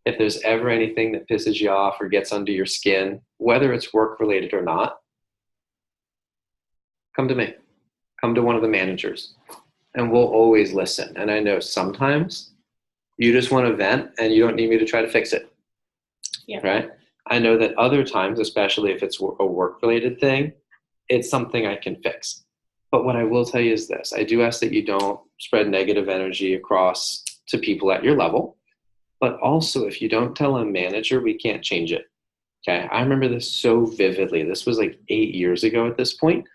If there's ever anything that pisses you off or gets under your skin, whether it's work related or not, come to me, come to one of the managers, and we'll always listen. And I know sometimes you just want to vent and you don't need me to try to fix it.
Yeah.
Right? I know that other times, especially if it's a work related thing, it's something I can fix. But what I will tell you is this: I do ask that you don't spread negative energy across to people at your level. But also, if you don't tell a manager, we can't change it. Okay. I remember this so vividly. This was like 8 years ago at this point.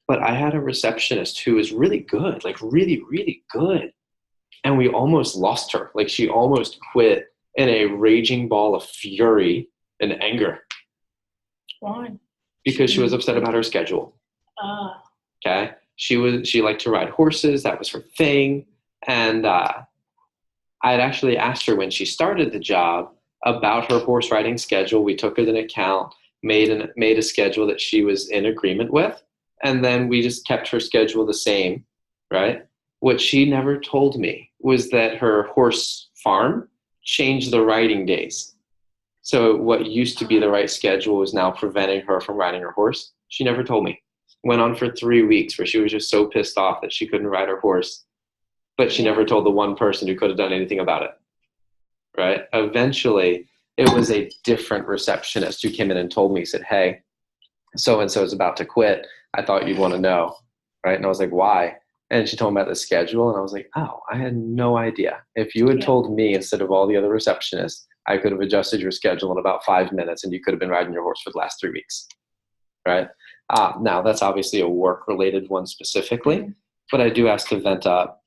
But I had a receptionist who was really good, like really, really good. And we almost lost her. Like she almost quit in a raging ball of fury and anger.
Why?
Because she was upset about her schedule. Okay. She liked to ride horses. That was her thing. And I had actually asked her when she started the job about her horse riding schedule. We took it in account, made a schedule that she was in agreement with. And then we just kept her schedule the same, right? What she never told me was that her horse farm changed the riding days. So what used to be the right schedule is now preventing her from riding her horse. She never told me. Went on for 3 weeks where she was just so pissed off that she couldn't ride her horse. But she never told the one person who could have done anything about it, right? Eventually, it was a different receptionist who came in and told me, said, hey, so-and-so is about to quit. I thought you'd want to know, right? And I was like, why? And she told me about the schedule, and I was like, oh, I had no idea. If you had told me instead of all the other receptionists, I could have adjusted your schedule in about 5 minutes, and you could have been riding your horse for the last 3 weeks, right? Now, that's obviously a work-related one specifically, but I do ask to vent up,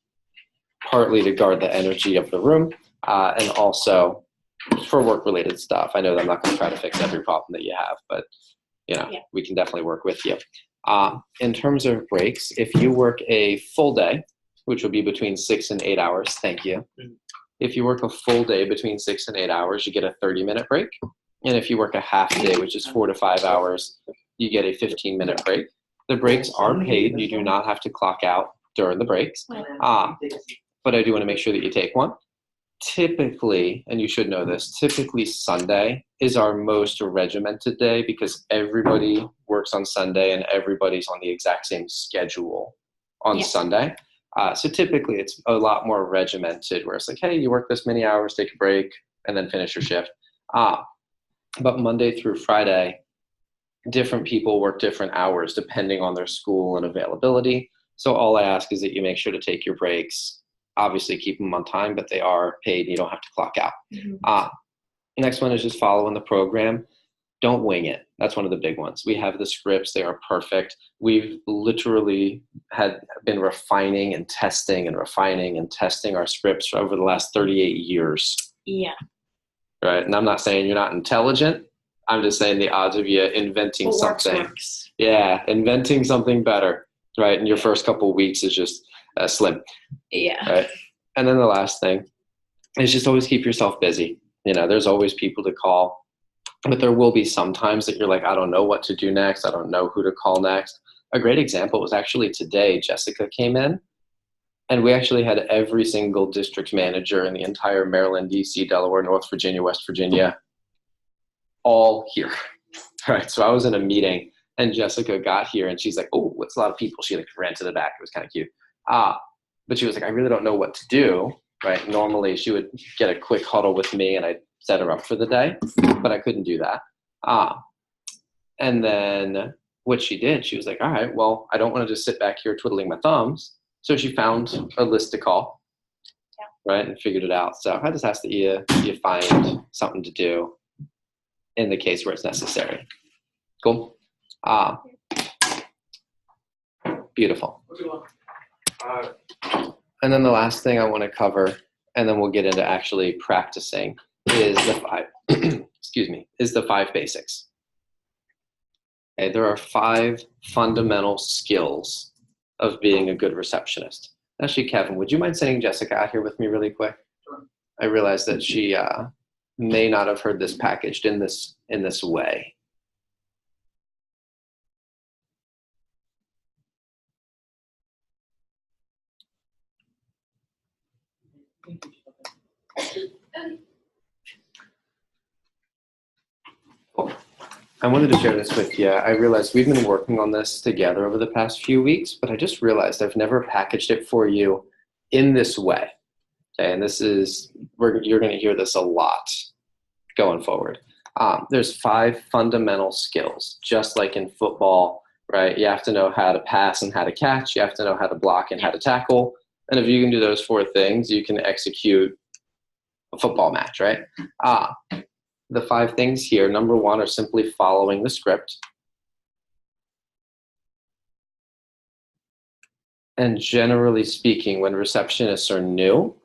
partly to guard the energy of the room, and also for work-related stuff. I know that I'm not going to try to fix every problem that you have, but we can definitely work with you. In terms of breaks, if you work a full day, which will be between 6 and 8 hours, thank you. If you work a full day between 6 and 8 hours, you get a 30-minute break. And if you work a half day, which is 4 to 5 hours, you get a 15-minute break. The breaks are paid. You do not have to clock out during the breaks. But I do want to make sure that you take one. Typically, and you should know this, typically Sunday is our most regimented day because everybody works on Sunday and everybody's on the exact same schedule on Sunday. So typically it's a lot more regimented where it's like, hey, you work this many hours, take a break, and then finish your shift. But Monday through Friday, different people work different hours depending on their school and availability. So all I ask is that you make sure to take your breaks. Obviously keep them on time, but they are paid and you don't have to clock out. Next one is just following the program. Don't wing it. That's one of the big ones. We have the scripts. They are perfect. We've literally been refining and testing our scripts over the last 38 years.
Yeah.
Right. And I'm not saying you're not intelligent. I'm just saying the odds of you inventing something.
Works.
Yeah. Inventing something better. Right. In your first couple of weeks is just slim.
Yeah.
Right. And then the last thing is just always keep yourself busy. There's always people to call, but there will be some times that you're like, I don't know what to do next. I don't know who to call next. A great example was actually today. Jessica came in and we actually had every single district manager in the entire Maryland, DC, Delaware, North Virginia, West Virginia, all here. All right. So I was in a meeting and Jessica got here and she's like, oh, what's a lot of people? She ran to the back. It was kind of cute. But she was like, I really don't know what to do. Right. Normally she would get a quick huddle with me and I'd set her up for the day, but I couldn't do that. And then what she did, she was like, all right, well, I don't want to just sit back here twiddling my thumbs. So she found a list to call, right, and figured it out. So I just ask that you find something to do in the case where it's necessary. Cool. Beautiful. And then the last thing I want to cover, and then we'll get into actually practicing, is the 5 basics. Okay, there are 5 fundamental skills of being a good receptionist. Actually, Kevin, would you mind sending Jessica out here with me really quick?
Sure.
I realized that she may not have heard this packaged in this way. I wanted to share this with you. I realized we've been working on this together over the past few weeks, but I just realized I've never packaged it for you in this way. Okay, and this is, you're going to hear this a lot going forward. There's 5 fundamental skills, just like in football, right? You have to know how to pass and how to catch. You have to know how to block and how to tackle. And if you can do those 4 things, you can execute a football match, right? The 5 things here, number 1, are simply following the script. And generally speaking, when receptionists are new,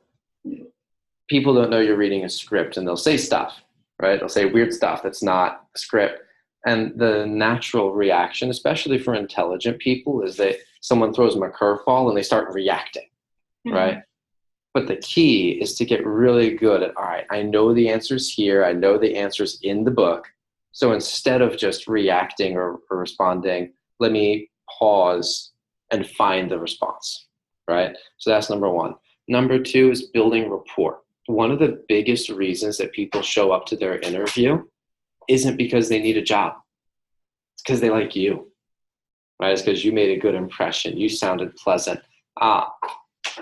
people don't know you're reading a script, and they'll say stuff, right? They'll say weird stuff that's not a script. And the natural reaction, especially for intelligent people, is that someone throws them a curveball and they start reacting, right? But the key is to get really good at, all right, I know the answers here. I know the answers in the book. So instead of just reacting or responding, let me pause and find the response, right? So that's number 1. Number 2 is building rapport. One of the biggest reasons that people show up to their interview isn't because they need a job. It's because they like you, right? It's because you made a good impression. You sounded pleasant.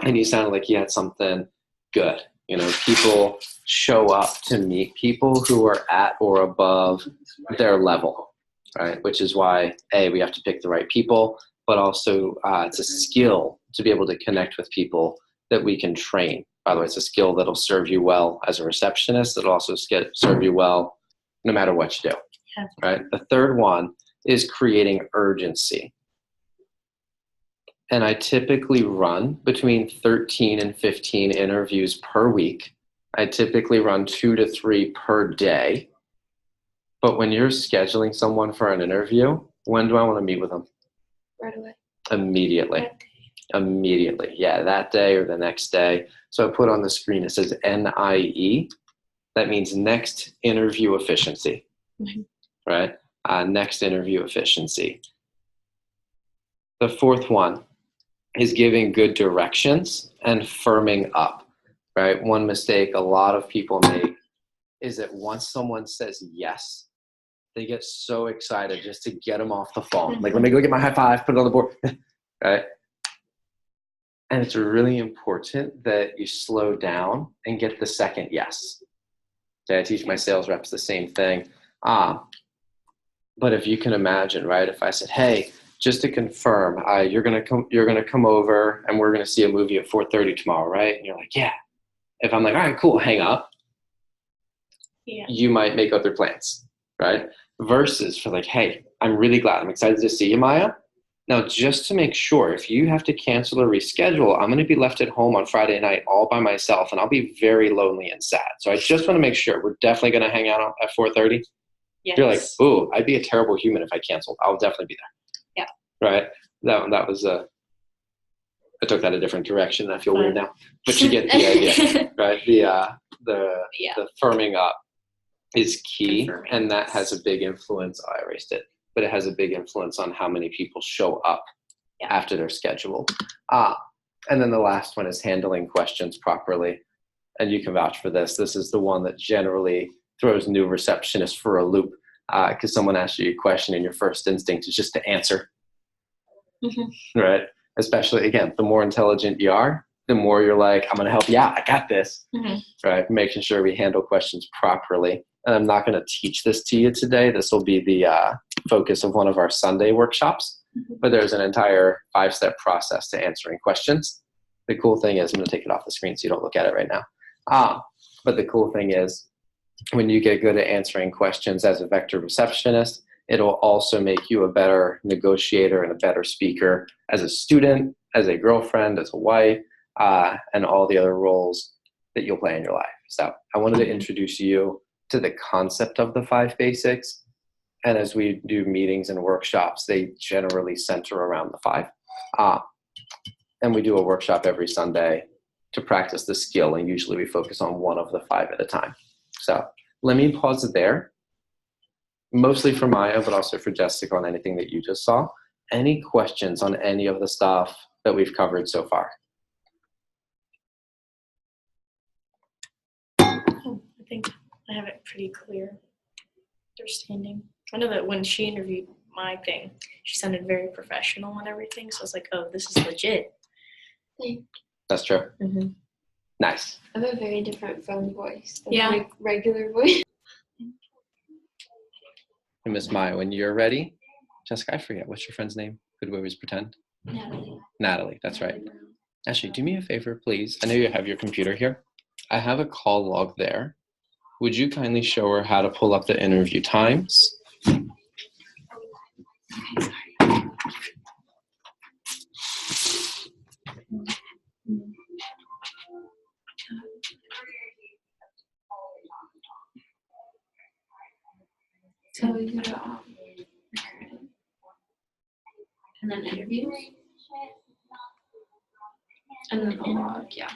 And you sounded like you had something good. You know, people show up to meet people who are at or above their level, right? Which is why, we have to pick the right people, but also it's a skill to be able to connect with people that we can train. By the way, it's a skill that'll serve you well as a receptionist. It'll also serve you well no matter what you do, right? The third one is creating urgency. And I typically run between 13 and 15 interviews per week. I typically run 2 to 3 per day. But when you're scheduling someone for an interview, when do I want to meet with them?
Right away.
Immediately. Immediately. Yeah, that day or the next day. So I put on the screen, it says NIE. That means next interview efficiency, right? Next interview efficiency. The 4th one is giving good directions and firming up, right? One mistake a lot of people make is that once someone says yes, they get so excited just to get them off the phone. Like, let me go get my high five, put it on the board, right? And it's really important that you slow down and get the second yes. Okay, I teach my sales reps the same thing. But if you can imagine, right, if I said, hey, just to confirm, you're gonna come over and we're gonna see a movie at 4:30 tomorrow, right? And you're like, yeah. If I'm like, all right, cool, hang up. Yeah. You might make other plans, right? Versus for like, hey, I'm really glad, I'm excited to see you, Maya. Now, just to make sure, if you have to cancel or reschedule, I'm gonna be left at home on Friday night all by myself, and I'll be very lonely and sad. So I just wanna make sure we're definitely gonna hang out at 4:30. Yes. You're like, ooh, I'd be a terrible human if I canceled. I'll definitely be there. Right? That was I took that a different direction. I feel weird now, but you get the idea, right? The firming up is key, and that has a big influence. I erased it, but it has a big influence on how many people show up after they're scheduled. And then the last one is handling questions properly, and you can vouch for this. This is the one that generally throws new receptionists for a loop, because someone asks you a question and your first instinct is just to answer. Right? Especially, again, the more intelligent you are, the more you're like, I'm going to help you out. I got this. Right? Making sure we handle questions properly. And I'm not going to teach this to you today. This will be the focus of one of our Sunday workshops. But there's an entire 5-step process to answering questions. The cool thing is, I'm going to take it off the screen so you don't look at it right now. But the cool thing is, when you get good at answering questions as a vector receptionist, it'll also make you a better negotiator and a better speaker as a student, as a girlfriend, as a wife, and all the other roles that you'll play in your life. So I wanted to introduce you to the concept of the 5 basics. And as we do meetings and workshops, they generally center around the 5. And we do a workshop every Sunday to practice the skill. And usually we focus on one of the 5 at a time. So let me pause it there, mostly for Maya, but also for Jessica on anything that you just saw. Any questions on any of the stuff that we've covered so far?
I think I have it pretty clear understanding. I know that when she interviewed my thing, she sounded very professional and everything, so I was like, oh, this is legit.
That's true.
Mm-hmm.
Nice.
I have a very different phone voice than
Yeah.
my regular voice.
And Miss Maya, when you're ready, Jessica, I forget, what's your friend's name? Could we always pretend? Natalie, that's right. Actually, do me a favor, please. I know you have your computer here. I have a call log there. Would you kindly show her how to pull up the interview times?
So you go to and then interviews, and then the log. Yeah.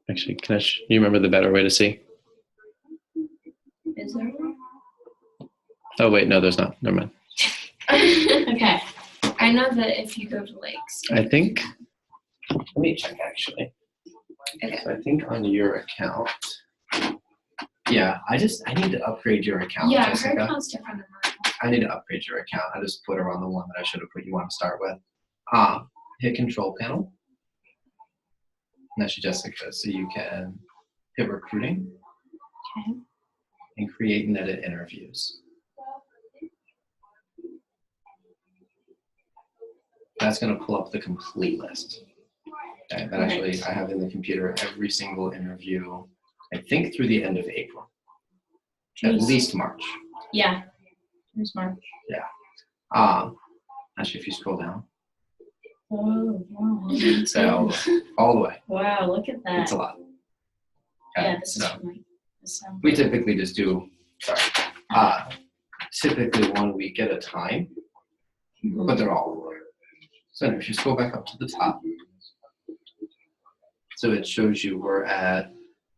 Actually, you remember the better way to see?
Is there one?
Oh, wait, no, there's not. Never mind.
Okay. I know that if you go to Lakes.
I think, let me check actually.
Okay.
So I think on your account, yeah, I need to upgrade your account,
Yeah, her
Jessica.
account's different than mine.
I need to upgrade your account. I just put her on the one that I should have put you on to start with. Hit control panel. And that's Jessica. So you can hit recruiting.
Okay.
And create and edit interviews. That's going to pull up the complete list. Okay, that actually I have in the computer every single interview, I think through the end of April. At least March.
Yeah. Here's March.
Yeah. Actually, if you scroll down.
Oh, wow.
So all the way.
Wow, look at that.
It's a lot. Okay,
Yeah, this is
so
from like December.
we typically just do, typically 1 week at a time, but they're all over. So if you scroll back up to the top, so it shows you we're at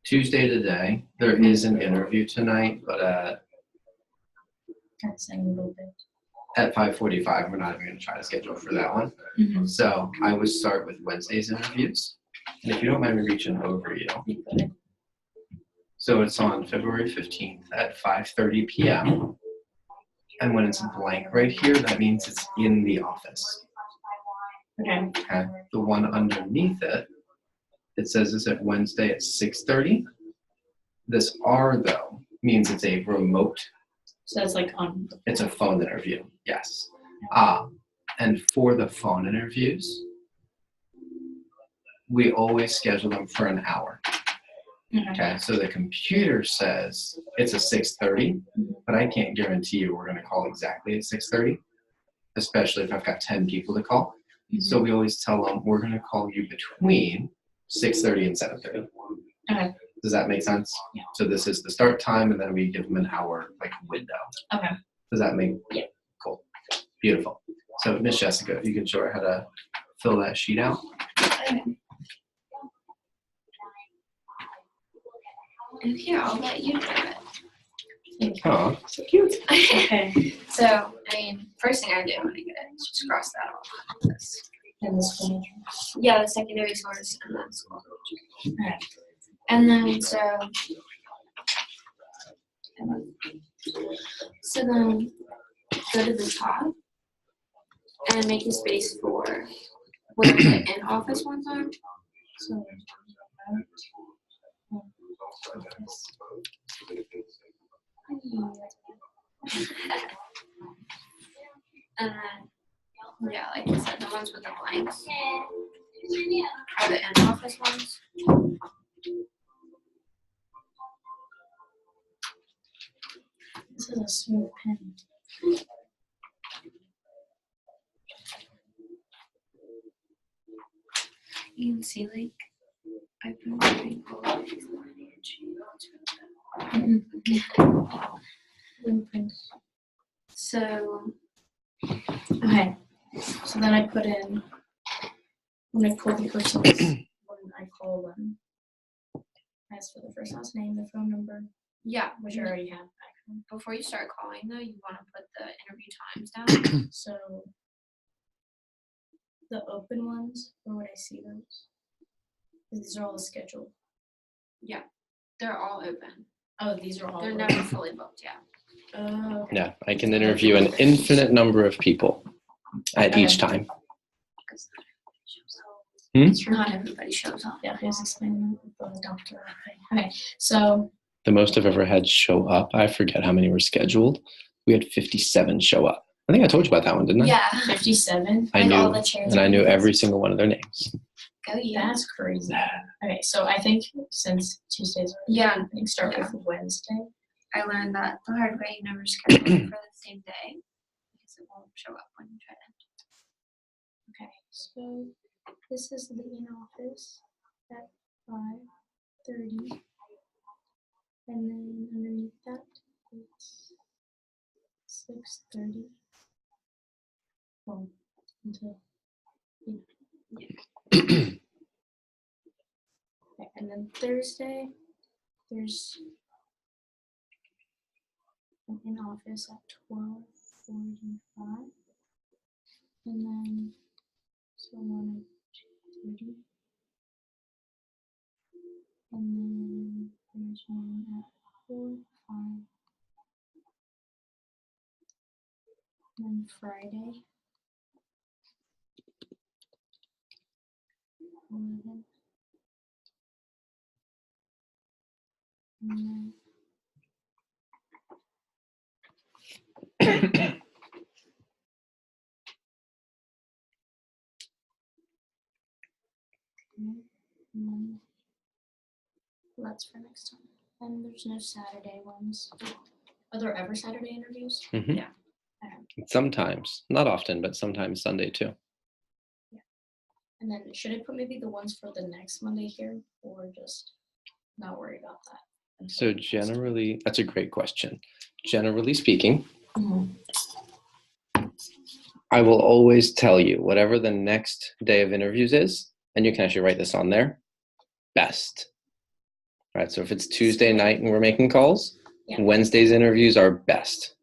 Tuesday today. There is an interview tonight, but
That's a little bit.
at 5:45, we're not even going to try to schedule for that one.
Mm-hmm.
So I would start with Wednesday's interviews. And if you don't mind me reaching over you. So it's on February 15th at 5:30 p.m. And when it's blank right here, that means it's in the office.
Okay.
Okay. The one underneath it, it says it's at Wednesday at 6:30. This R though means it's a remote.
So it's like on.
It's a phone interview. Yes. And for the phone interviews, we always schedule them for an hour. Okay, so the computer says it's a 6:30, but I can't guarantee you we're going to call exactly at 6:30, especially if I've got 10 people to call.
Mm-hmm.
So we always tell them we're going to call you between 6:30 and 7:30.
Okay.
Does that make sense?
Yeah.
So this is the start time, and then we give them an hour like window.
Okay.
Does that make?
Yeah.
Cool. Beautiful. So Miss Jessica, if you can show her how to fill that sheet out.
And here, I'll let you do it.
Oh, so cute.
Okay.
So, I mean, first thing I do when I get it is just cross that off.
And this one.
Yeah, the secondary source and then school.
Alright.
And then then go to the top and make a space for where the in-office ones are.
So.
And then, yeah, like I said, the ones with the blanks are the in-office ones.
This is a smooth pen.
You can see, like, I've been doing all of these
Blueprints.
So,
Okay. So then I put in when I pull the person's when I call them. As for the first last name, the phone number,
Yeah.
which I already have.
Before you start calling, though, you want to put the interview times down.
So the open ones, where would I see those? These are all the scheduled.
Yeah, they're all open.
Oh, these are all.
They're
open.
never fully booked. Yeah.
Oh, okay.
Yeah, I can interview an infinite number of people at each time.
Not everybody shows up.
Yeah, who's explaining the doctor? Okay, so
The most I've ever had show up, I forget how many were scheduled. We had 57 show up. I think I told you about that one, didn't I?
Yeah.
57.
I
Like
knew,
all the chairs.
and I knew every single one of their names.
Go you.
That's crazy. Okay, so I think since Tuesdays are
Yeah.
I think start with Wednesday.
I learned that the hard way. You never schedule it for the same day because it won't show up when you try to.
Okay, so this is the in-office at 5:30. And then underneath that, it's 6:30. Well, until, okay, and then Thursday, there's an in-office at 12:45. And then someone at 2:30. And then there's one at 4, 5. And then Friday, 11. And then and that's for next time. And there's no Saturday ones. Are there ever Saturday interviews?
Mhm.
Yeah.
Sometimes, not often, but sometimes Sunday too.
And then should I put maybe the ones for the next Monday here, or just not worry about that?
So generally, that's a great question. Generally speaking,
Mhm.
I will always tell you whatever the next day of interviews is, and you can actually write this on there, best. Right, so if it's Tuesday night and we're making calls,
Yeah.
Wednesday's interviews are best.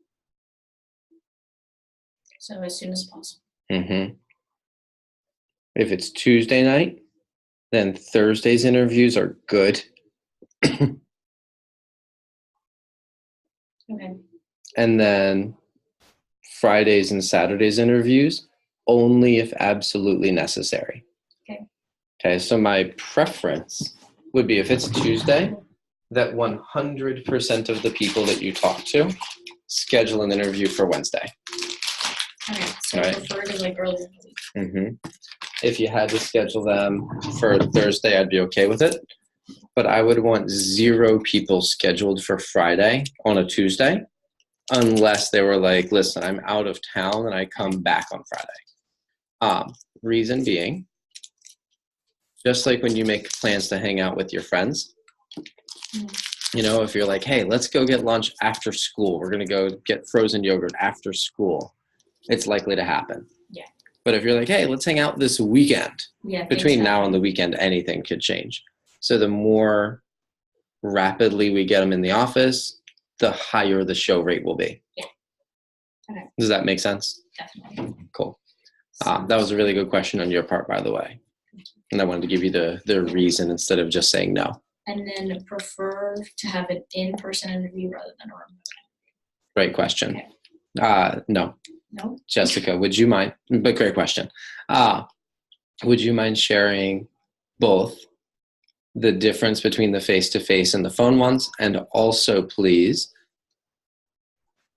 So as soon as possible.
Mm-hmm. If it's Tuesday night, then Thursday's interviews are good.
Okay.
And then Fridays and Saturdays interviews only if absolutely necessary. Okay, so my preference would be if it's Tuesday, that 100% of the people that you talk to schedule an interview for Wednesday.
Okay. So
Right.
prefer to like early in the week.
Mm-hmm. If you had to schedule them for Thursday, I'd be okay with it. But I would want 0 people scheduled for Friday on a Tuesday, unless they were like, listen, I'm out of town and I come back on Friday. Reason being, just like when you make plans to hang out with your friends, you know, if you're like, hey, let's go get lunch after school, we're going to go get frozen yogurt after school, it's likely to happen.
Yeah.
But if you're like, hey, let's hang out this weekend,
Yeah.
between now and the weekend, anything could change. So the more rapidly we get them in the office, the higher the show rate will be.
Yeah. Okay.
Does that make sense?
Definitely.
Cool. That was a really good question on your part, by the way. And I wanted to give you the reason instead of just saying no.
And then prefer to have an in-person interview rather than a remote.
Great question. No.
No?
Jessica, would you mind? But great question. Would you mind sharing both the difference between the face-to-face and the phone ones, and also, please,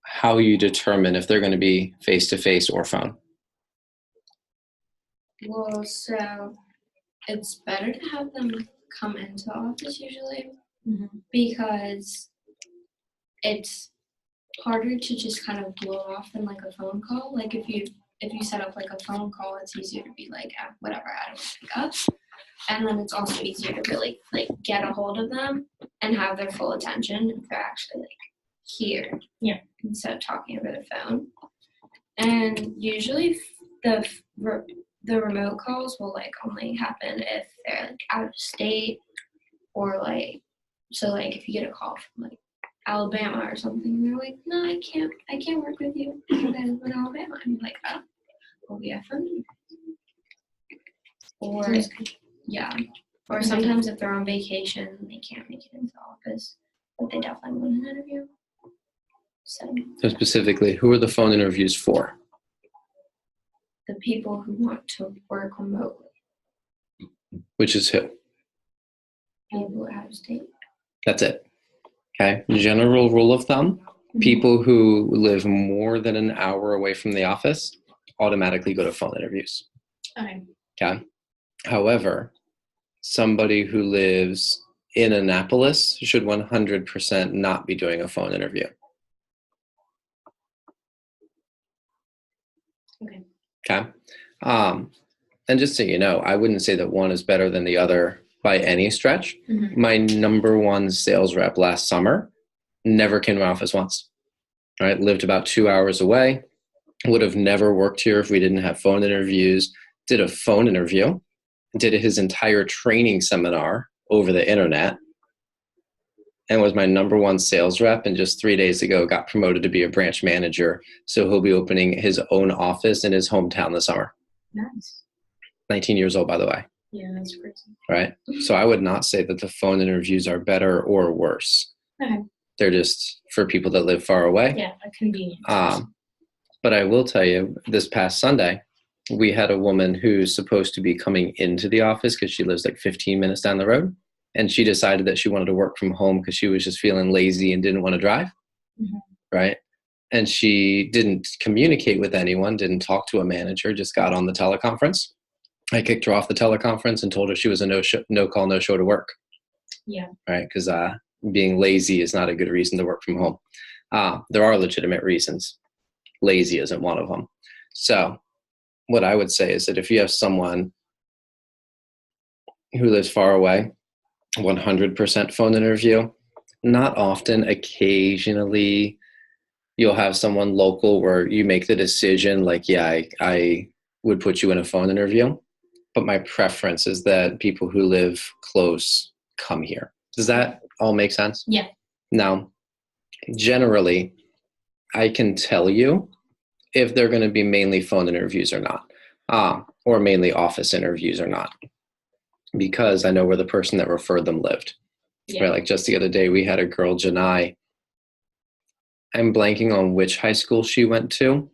how you determine if they're going to be face-to-face or phone?
Well, so it's better to have them come into office usually because it's harder to just kind of blow off than like a phone call. Like if you set up like a phone call, it's easier to be like, whatever, I don't pick up. And then it's also easier to really like get a hold of them and have their full attention if they're actually like here.
Yeah.
Instead of talking over the phone. And usually the remote calls will like only happen if they're like out of state or like So like if you get a call from like Alabama or something, they're like, no, I can't work with you because I live in Alabama. I'm like, oh, well, we have fun. Or yeah, or sometimes if they're on vacation, they can't make it into the office, but they definitely want an interview. So
specifically, who are the phone interviews for?
the people who want to work remotely,
Which is who?
people out of state.
That's it. Okay. General rule of thumb, people who live more than an hour away from the office automatically go to phone interviews.
Okay.
Okay. However, somebody who lives in Annapolis should 100% not be doing a phone interview.
Okay.
Okay. And just so you know, I wouldn't say that one is better than the other by any stretch.
Mm-hmm.
My number one sales rep last summer never came to my office once. All right. Lived about 2 hours away. Would have never worked here if we didn't have phone interviews. Did a phone interview. Did his entire training seminar over the internet. And was my number one sales rep, and just 3 days ago got promoted to be a branch manager. So he'll be opening his own office in his hometown this summer.
Nice.
19 years old, by the way.
Yeah, that's crazy.
Right? So I would not say that the phone interviews are better or worse.
Okay.
They're just for people that live far away.
Yeah, a convenience.
But I will tell you, this past Sunday, we had a woman who's supposed to be coming into the office because she lives like 15 minutes down the road. And she decided that she wanted to work from home because she was just feeling lazy and didn't want to drive.
Mm-hmm.
Right? And she didn't communicate with anyone, didn't talk to a manager, just got on the teleconference. I kicked her off the teleconference and told her she was a no call, no show to work.
Yeah.
Right? Because being lazy is not a good reason to work from home. There are legitimate reasons. Lazy isn't one of them. So what I would say is that if you have someone who lives far away, 100% phone interview, not often, occasionally you'll have someone local where you make the decision like, yeah, I would put you in a phone interview. But my preference is that people who live close come here. Does that all make sense?
Yeah.
Now, generally, I can tell you if they're going to be mainly phone interviews or not, or mainly office interviews or not, because I know where the person that referred them lived.
Yeah.
Right? Like just the other day, we had a girl, Janai. I'm blanking on which high school she went to,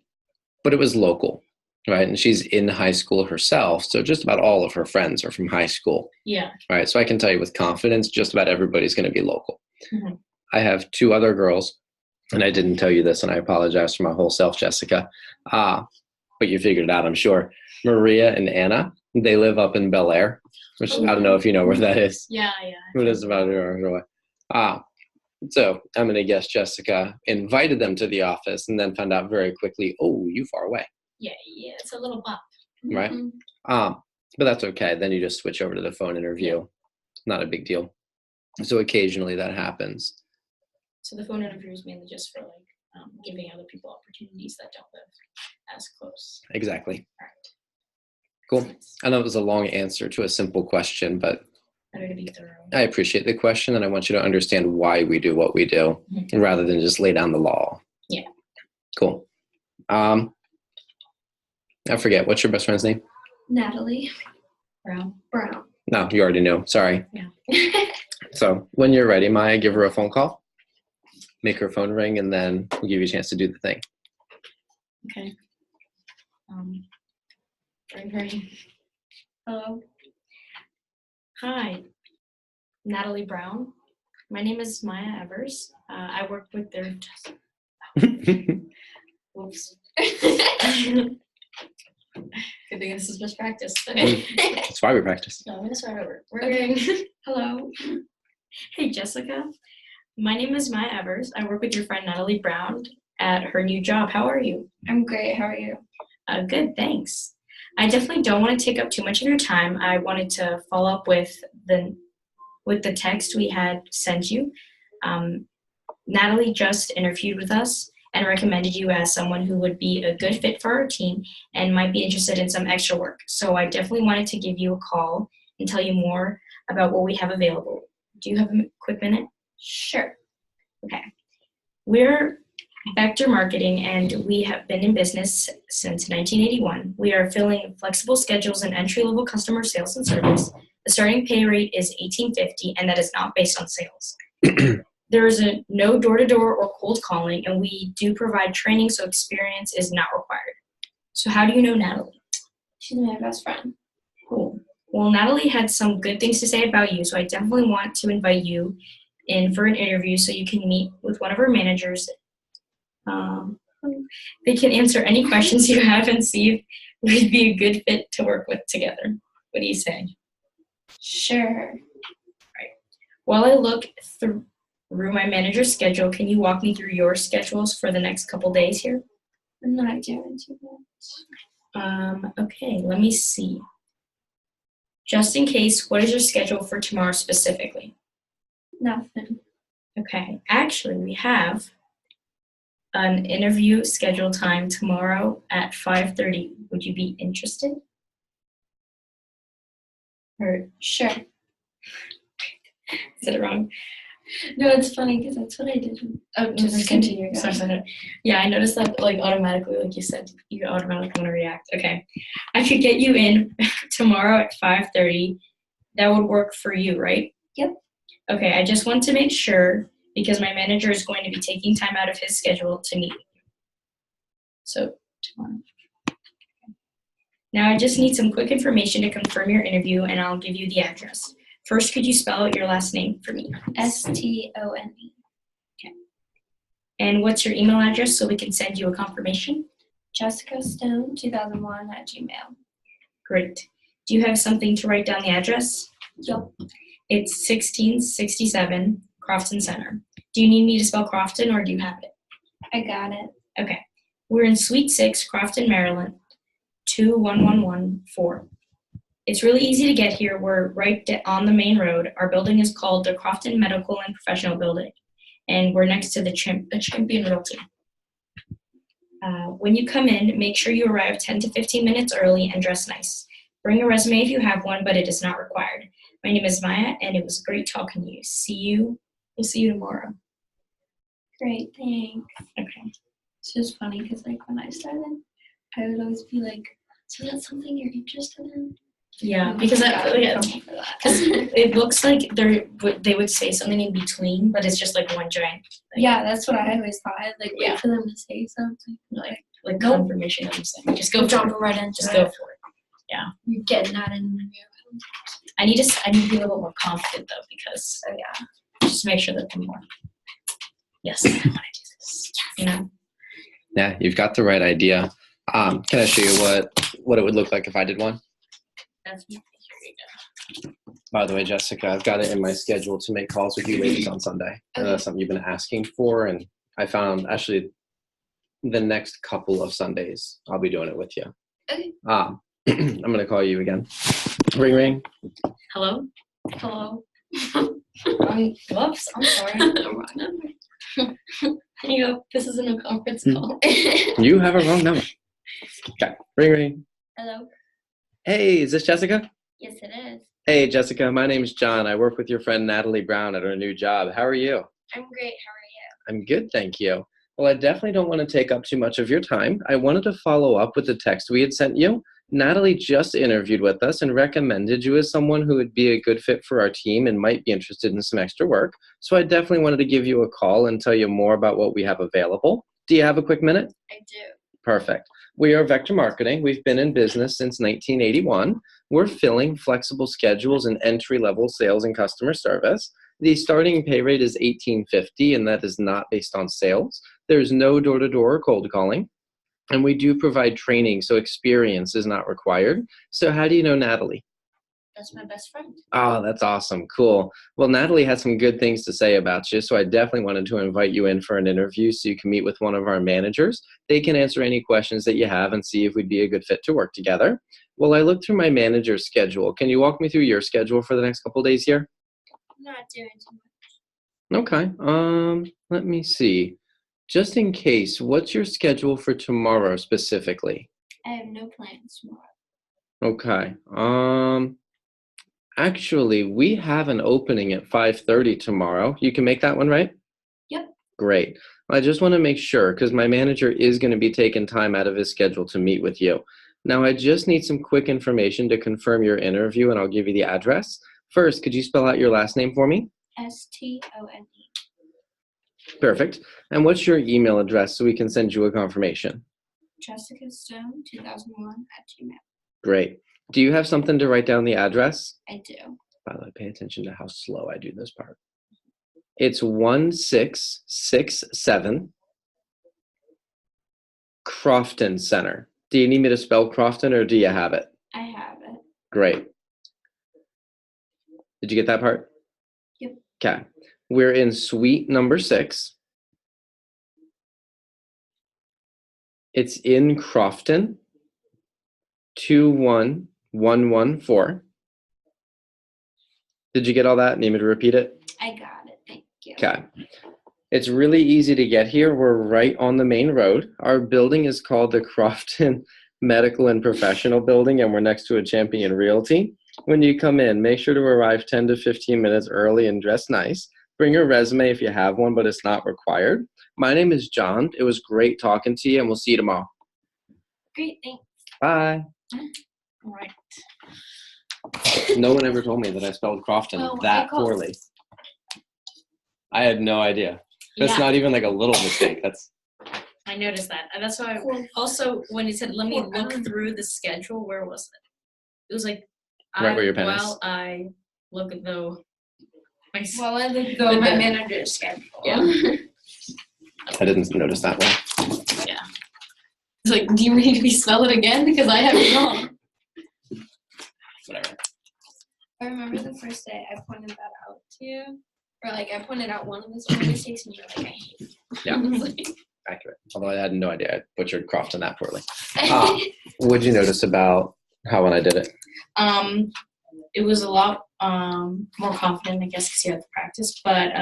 but it was local, right? And she's in high school herself, so just about all of her friends are from high school.
Yeah.
Right? So I can tell you with confidence, just about everybody's going to be local.
Mm-hmm.
I have two other girls, and I didn't tell you this, and I apologize for my whole self, Jessica, but you figured it out, I'm sure. Maria and Anna, they live up in Bel Air, which I don't know if you know where that is.
Yeah.
It is about an hour away. So I'm going to guess Jessica invited them to the office and then found out very quickly, oh, you far away.
Yeah, it's a little bump.
Right?
Mm-hmm.
But that's okay. Then you just switch over to the phone interview. Not a big deal. So occasionally that happens.
So the phone interview is mainly just for like giving other people opportunities that don't live as close.
Exactly.
All right.
Cool. I know it was a long answer to a simple question, but
Better to be thorough.
I appreciate the question, and I want you to understand why we do what we do, rather than just lay down the law.
Yeah.
Cool. I forget. What's your best friend's name?
Natalie
Brown.
No, you already know. Sorry.
Yeah.
So when you're ready, Maya, give her a phone call. Make her phone ring, and then we'll give you a chance to do the thing.
Okay. Ring. Hello. Hi, Natalie Brown. My name is Maya Evers. I work with their. Whoops. Good thing this is just practice. Okay.
That's why we practice.
No, I'm gonna start over. Hello. Hey, Jessica. My name is Maya Evers. I work with your friend Natalie Brown at her new job. How are you?
I'm great. How are you?
Good, thanks. I definitely don't want to take up too much of your time. I wanted to follow up with the text we had sent you. Natalie just interviewed with us and recommended you as someone who would be a good fit for our team and might be interested in some extra work. So I definitely wanted to give you a call and tell you more about what we have available. Do you have a quick minute?
Sure.
Okay. We're Vector Marketing, and we have been in business since 1981. We are filling flexible schedules and entry-level customer sales and service. The starting pay rate is $18.50, and that is not based on sales. There is no door-to-door or cold calling, and we do provide training, so experience is not required. So how do you know Natalie?
She's my best friend.
Cool. Well, Natalie had some good things to say about you, so I definitely want to invite you in for an interview so you can meet with one of our managers. They can answer any questions you have and see if we'd be a good fit to work with together. What do you say?
Sure.
While I look through my manager's schedule, can you walk me through your schedules for the next couple days here?
I'm not doing too much.
Okay, let me see. Just in case, what is your schedule for tomorrow specifically?
Nothing.
Okay, actually, we have an interview schedule time tomorrow at 5:30. Would you be interested? Or
Sure.
is it wrong?
No, it's funny because that's what I did. Oh, just continue.
Sorry. Yeah, I noticed that like automatically, like you said, you automatically want to react. Okay. I could get you in tomorrow at 5:30. That would work for you, right?
Yep.
Okay, I just want to make sure because my manager is going to be taking time out of his schedule to meet with you. So tomorrow. Now I just need some quick information to confirm your interview, and I'll give you the address. First, could you spell out your last name for me?
Stone.
Okay. And what's your email address so we can send you a confirmation?
Jessica Stone 2001 at Gmail.
Great. Do you have something to write down the address?
Yep.
It's 1667 Crofton Center. Do you need me to spell Crofton or do you have it?
I got it.
Okay. We're in Suite 6, Crofton, Maryland, 21114. It's really easy to get here. We're right on the main road. Our building is called the Crofton Medical and Professional Building, and we're next to the Champion Realty. When you come in, make sure you arrive 10 to 15 minutes early and dress nice. Bring a resume if you have one, but it is not required. My name is Maya, and it was great talking to you. We'll see you tomorrow.
Great, thanks.
Okay.
It's just funny because like when I started, I would always be like, so that's something you're interested in?
Yeah, because it looks like they would say something in between, but it's just like one giant thing.
Yeah, that's what I always thought. I'd like
Yeah.
wait for them to say something.
Like
Nope.
confirmation of something. Just go
Jump
for it.
right into
Just
it.
go for it.
You're getting that in the interview.
I need to be a little bit more confident though, because
So yeah.
just make sure that they're more. Yes, I want to do this. You know.
Yeah, you've got the right idea. Can I show you what it would look like if I did one?
That's
By the way, Jessica, I've got it in my schedule to make calls with you ladies on Sunday. That's something you've been asking for, and I found actually the next couple of Sundays I'll be doing it with you.
Okay.
I'm going to call you again. Ring, ring.
Hello.
Hello.
Whoops. I'm sorry.
Wrong number.
Here you go. This isn't a conference call.
You have a wrong number. Okay. Ring, ring.
Hello.
Hey, is this Jessica?
Yes, it is.
Hey, Jessica. My name's John. I work with your friend Natalie Brown at her new job. How are you?
I'm great. How
I'm good, thank you. Well, I definitely don't want to take up too much of your time. I wanted to follow up with the text we had sent you. Natalie just interviewed with us and recommended you as someone who would be a good fit for our team and might be interested in some extra work. So I definitely wanted to give you a call and tell you more about what we have available. Do you have a quick minute?
are you? I do.
Perfect. We are Vector Marketing. We've been in business since 1981. We're filling flexible schedules and entry-level sales and customer service. The starting pay rate is $18.50, and that is not based on sales. There's no door-to-door or cold calling. And we do provide training, so experience is not required. So how do you know Natalie?
That's my best friend.
Oh, that's awesome. Cool. Well, Natalie has some good things to say about you, so I definitely wanted to invite you in for an interview so you can meet with one of our managers. They can answer any questions that you have and see if we'd be a good fit to work together. Well, I looked through my manager's schedule. Can you walk me through your schedule for the next couple of days here?
I'm not doing too much.
Okay. Let me see. Just in case, what's your schedule for tomorrow specifically?
I have no plans tomorrow.
Okay. Actually, we have an opening at 5:30 tomorrow. You can make that one, right?
Yep.
Great. I just want to make sure because my manager is going to be taking time out of his schedule to meet with you. Now, I just need some quick information to confirm your interview, and I'll give you the address. First, could you spell out your last name for me?
Stone.
Perfect. And what's your email address so we can send you a confirmation?
Jessica Stone 2001 @gmail.
Great. Do you have something to write down the address?
I do.
By the way, pay attention to how slow I do this part. It's 1667 Crofton Center. Do you need me to spell Crofton or do you have it?
I have it.
Great. Did you get that part?
Yep.
Okay. We're in suite number 6. It's in Crofton, 21114. Did you get all that? Need me to repeat it?
I got it. Thank you.
Okay. It's really easy to get here. We're right on the main road. Our building is called the Crofton Medical and Professional Building, and we're next to a Champion Realty. When you come in, make sure to arrive 10 to 15 minutes early and dress nice. Bring your resume if you have one, but it's not required. My name is John. It was great talking to you, and we'll see you tomorrow.
Great. Thanks.
Bye.
All right.
No one ever told me that I spelled Crofton
Oh,
that poorly. I had no idea. That's
Yeah.
not even like a little mistake. That's
I noticed that. And that's why also when he said, let me look through the schedule, where was it? It was like,
Right where your pen is.
while I look at the,
Well, I looked
But
my
then-
manager's schedule.
Yeah.
I didn't notice that one.
it's like, do you need me to spell it again? Because I have it wrong.
Whatever.
I remember the first day I pointed that out to you. Or like I pointed out one of the spelling mistakes and you were like, I hate it.
Yeah.
I was like,
Accurate. Although I had no idea I butchered Crofton that poorly. What'd you notice about how when I did it?
It was a lot more confident, I guess, because you have to practice. But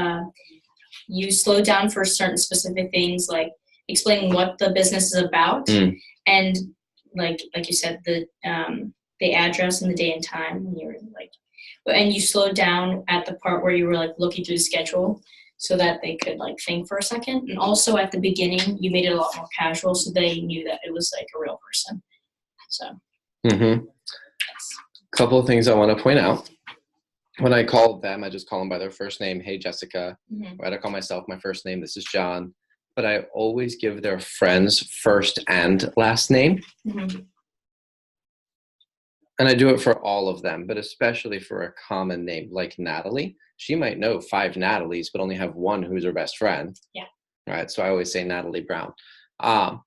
you slowed down for certain specific things, like explaining what the business is about, and like you said, the address and the day and time. When you were like, and you slowed down at the part where you were like looking through the schedule, so that they could like think for a second. And also at the beginning, you made it a lot more casual, so they knew that it was like a real person. So.
Couple of things I want to point out. When I call them, I just call them by their first name. Hey, Jessica. Right? I call myself my first name. This is John. But I always give their friends first and last name. And I do it for all of them, but especially for a common name like Natalie. She might know 5 Natalies, but only have one who's her best friend.
Yeah.
Right. So I always say Natalie Brown. How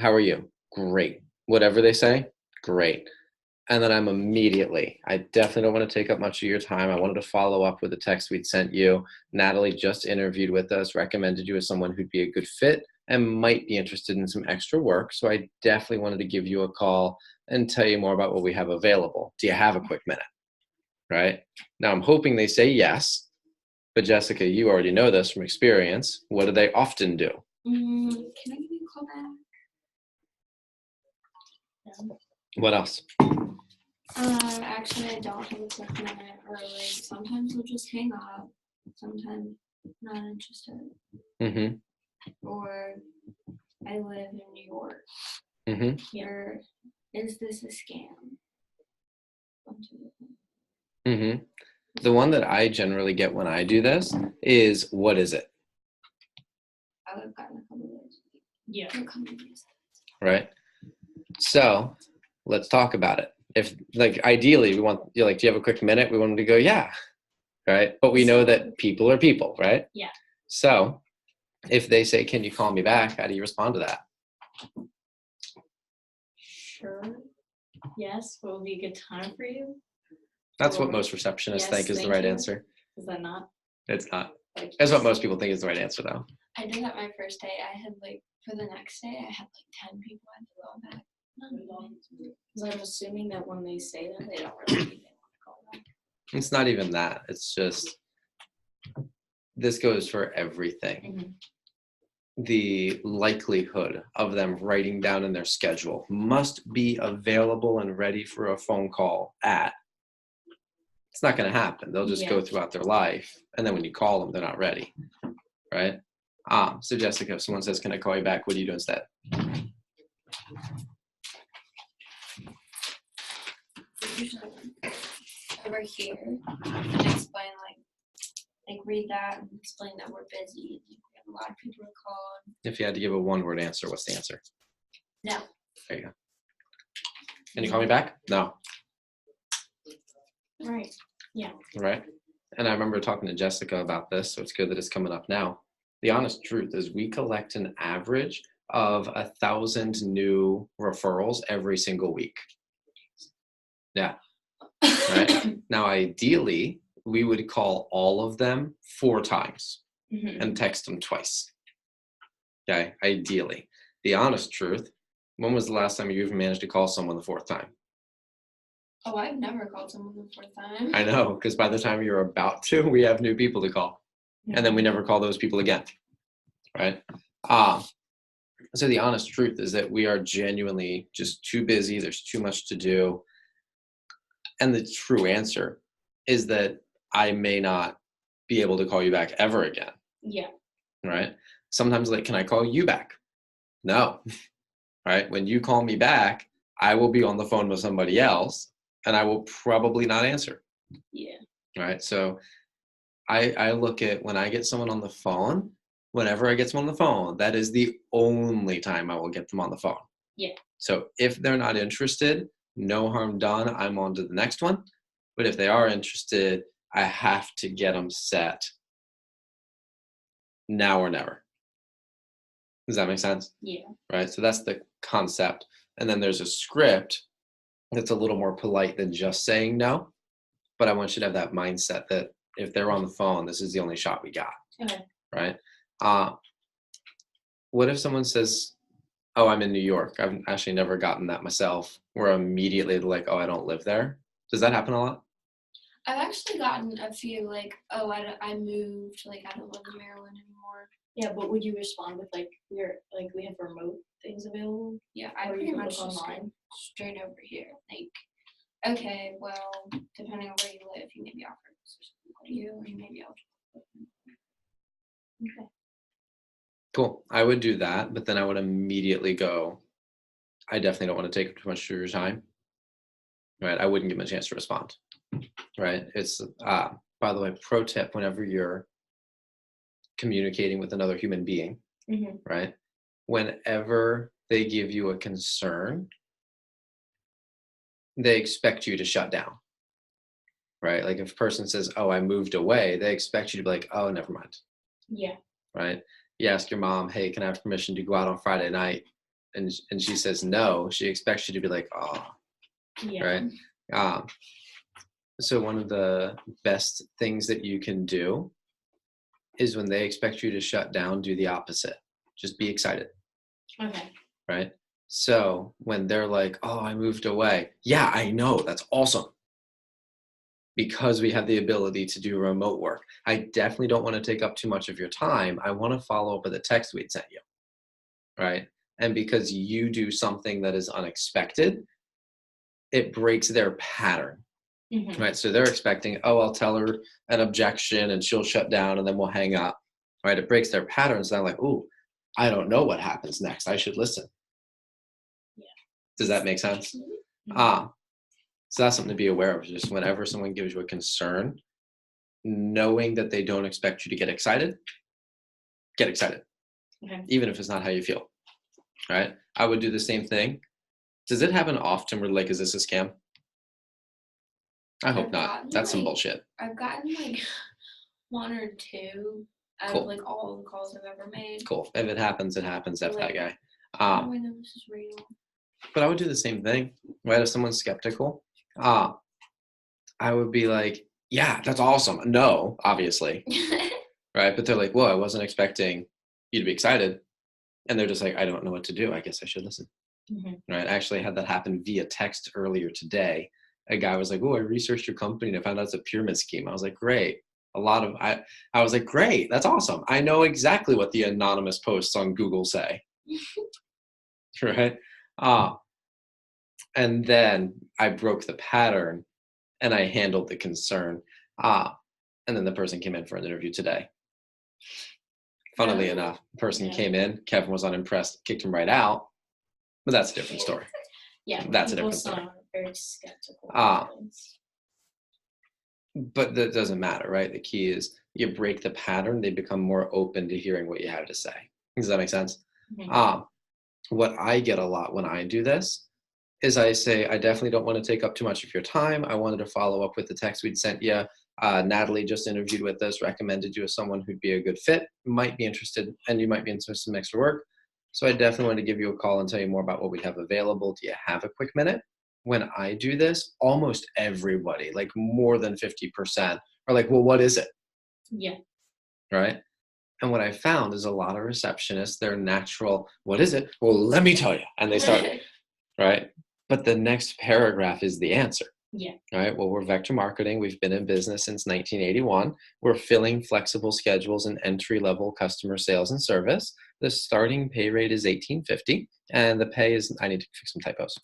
are you? Great. Whatever they say, great. And then I definitely don't want to take up much of your time. I wanted to follow up with a text we'd sent you. Natalie just interviewed with us, recommended you as someone who'd be a good fit and might be interested in some extra work. So I definitely wanted to give you a call and tell you more about what we have available. Do you have a quick minute? Right? Now I'm hoping they say yes. But Jessica, you already know this from experience. What do they often do?
Can I give you a call back?
What else?
Actually, I don't have a quick minute, or like sometimes they'll just hang up, sometimes not interested, or I live in New York, or is this a scam?
The one that I generally get when I do this is, what is it?
I've gotten a couple of those.
Yeah.
Right? So let's talk about it. If like ideally we want you like, do you have a quick minute? We want them to go, yeah. Right. But we know that people are people, right?
Yeah.
So if they say, can you call me back? How do you respond to that?
Sure. Yes. What would be a good time for you?
That's what most receptionists think is the right answer.
Is that not?
It's not. That's what most people think is the right answer though.
I did that my first day. I had like, for the next day, I had like 10 people I had to go back.
Because I'm assuming that when they say that, they don't really think they want to call back.
It's not even that. It's just, this goes for everything. The likelihood of them writing down in their schedule must be available and ready for a phone call at It's not going to happen. They'll just go throughout their life. And then when you call them, they're not ready. Right? So Jessica, if someone says, can I call you back? What do you do instead?
Over here and explain like read that and explain that we're busy. We have a lot of people to call.
If you had to give a one-word answer, what's the answer?
No.
There you go. Can you call me back? No.
Right. Yeah.
Right. And I remember talking to Jessica about this, so it's good that it's coming up now. The honest truth is we collect an average of 1,000 new referrals every single week. Yeah. Right. Now, ideally, we would call all of them 4 times and text them twice. Okay. Ideally. The honest truth, when was the last time you even managed to call someone the 4th time?
Oh, I've never called someone the 4th time.
I know, because by the time you're about to, we have new people to call. And then we never call those people again. Right? So the honest truth is that we are genuinely just too busy. There's too much to do. And the true answer is that I may not be able to call you back ever again.
Yeah.
Right? Sometimes like, can I call you back? No. Right? When you call me back, I will be on the phone with somebody else and I will probably not answer.
Yeah.
Right? So I look at when I get someone on the phone, whenever I get someone on the phone, that is the only time I will get them on the phone.
Yeah.
So if they're not interested, no harm done. I'm on to the next one. But if they are interested, I have to get them set now or never. Does that make sense?
Yeah.
Right. So that's the concept. And then there's a script that's a little more polite than just saying no. But I want you to have that mindset that if they're on the phone, this is the only shot we got.
Okay.
Right. What if someone says, oh, I'm in New York? I've actually never gotten that myself, where immediately like, oh, I don't live there. Does that happen a lot?
I've actually gotten a few like, oh, I moved, like I don't live in Maryland anymore.
Yeah, but would you respond with like we have remote things available?
Yeah, I
Or you
pretty
can
much
look
just
online.
go straight over here. Like, okay, well, depending on where you live, you may be offered this or something to you, or you may be eligible.
Okay.
Cool. I would do that, but then I would immediately go, I definitely don't want to take up too much of your time. Right. I wouldn't give them a chance to respond. Right. It's, by the way, pro tip, whenever you're communicating with another human being, right, whenever they give you a concern, they expect you to shut down. Right. Like if a person says, oh, I moved away, they expect you to be like, oh, never mind.
Yeah.
Right. You ask your mom, hey, can I have permission to go out on Friday night? And she says no. She expects you to be like, oh.
Yeah.
Right. So one of the best things that you can do is when they expect you to shut down, do the opposite. Just be excited.
Okay.
Right. So when they're like, oh, I moved away. Yeah, I know. That's awesome. Because we have the ability to do remote work. I definitely don't want to take up too much of your time. I want to follow up with a text we'd sent you. Right. And because you do something that is unexpected, it breaks their pattern. Right. So they're expecting, oh, I'll tell her an objection and she'll shut down and then we'll hang up. Right. It breaks their patterns. So I'm like, oh, I don't know what happens next. I should listen.
Yeah.
Does that make sense? So that's something to be aware of. Just whenever someone gives you a concern, knowing that they don't expect you to get excited. Okay. Even if it's not how you feel. Right. I would do the same thing. Does it happen often where like, is this a scam? I hope not. That's some bullshit.
I've gotten like 1 or 2 out of like all the calls I've ever made.
Cool. If it happens, it happens. F that guy.
I know this is real.
But I would do the same thing. Right. If someone's skeptical, I would be like, yeah, that's awesome. No, obviously. Right. But they're like, whoa, I wasn't expecting you to be excited. And they're just like, I don't know what to do. I guess I should listen. Right. I actually had that happen via text earlier today. A guy was like, oh, I researched your company and I found out it's a pyramid scheme. I was like, great. I was like, great. That's awesome. I know exactly what the anonymous posts on Google say. Right. And then I broke the pattern and I handled the concern. And then the person came in for an interview today. Funnily enough, the person came in, Kevin was unimpressed, kicked him right out, but that's a different story.
Yeah,
That's a
people
different story.
are very skeptical.
But that doesn't matter, right? The key is you break the pattern, they become more open to hearing what you have to say. Does that make sense?
Mhm.
What I get a lot when I do this is I say, I definitely don't want to take up too much of your time. I wanted to follow up with the text we'd sent you. Natalie just interviewed with us, recommended you as someone who'd be a good fit, might be interested, and you might be interested in some extra work. So I definitely want to give you a call and tell you more about what we have available. Do you have a quick minute? When I do this, almost everybody, like more than 50%, are like, well, what is it?
Yeah.
Right? And what I found is a lot of receptionists, they're natural, what is it? Well, let me tell you. And they start, right? But the next paragraph is the answer.
Yeah.
Right. Well, we're Vector Marketing. We've been in business since 1981. We're filling flexible schedules and entry-level customer sales and service. The starting pay rate is $18.50, and the pay is, I need to fix some typos.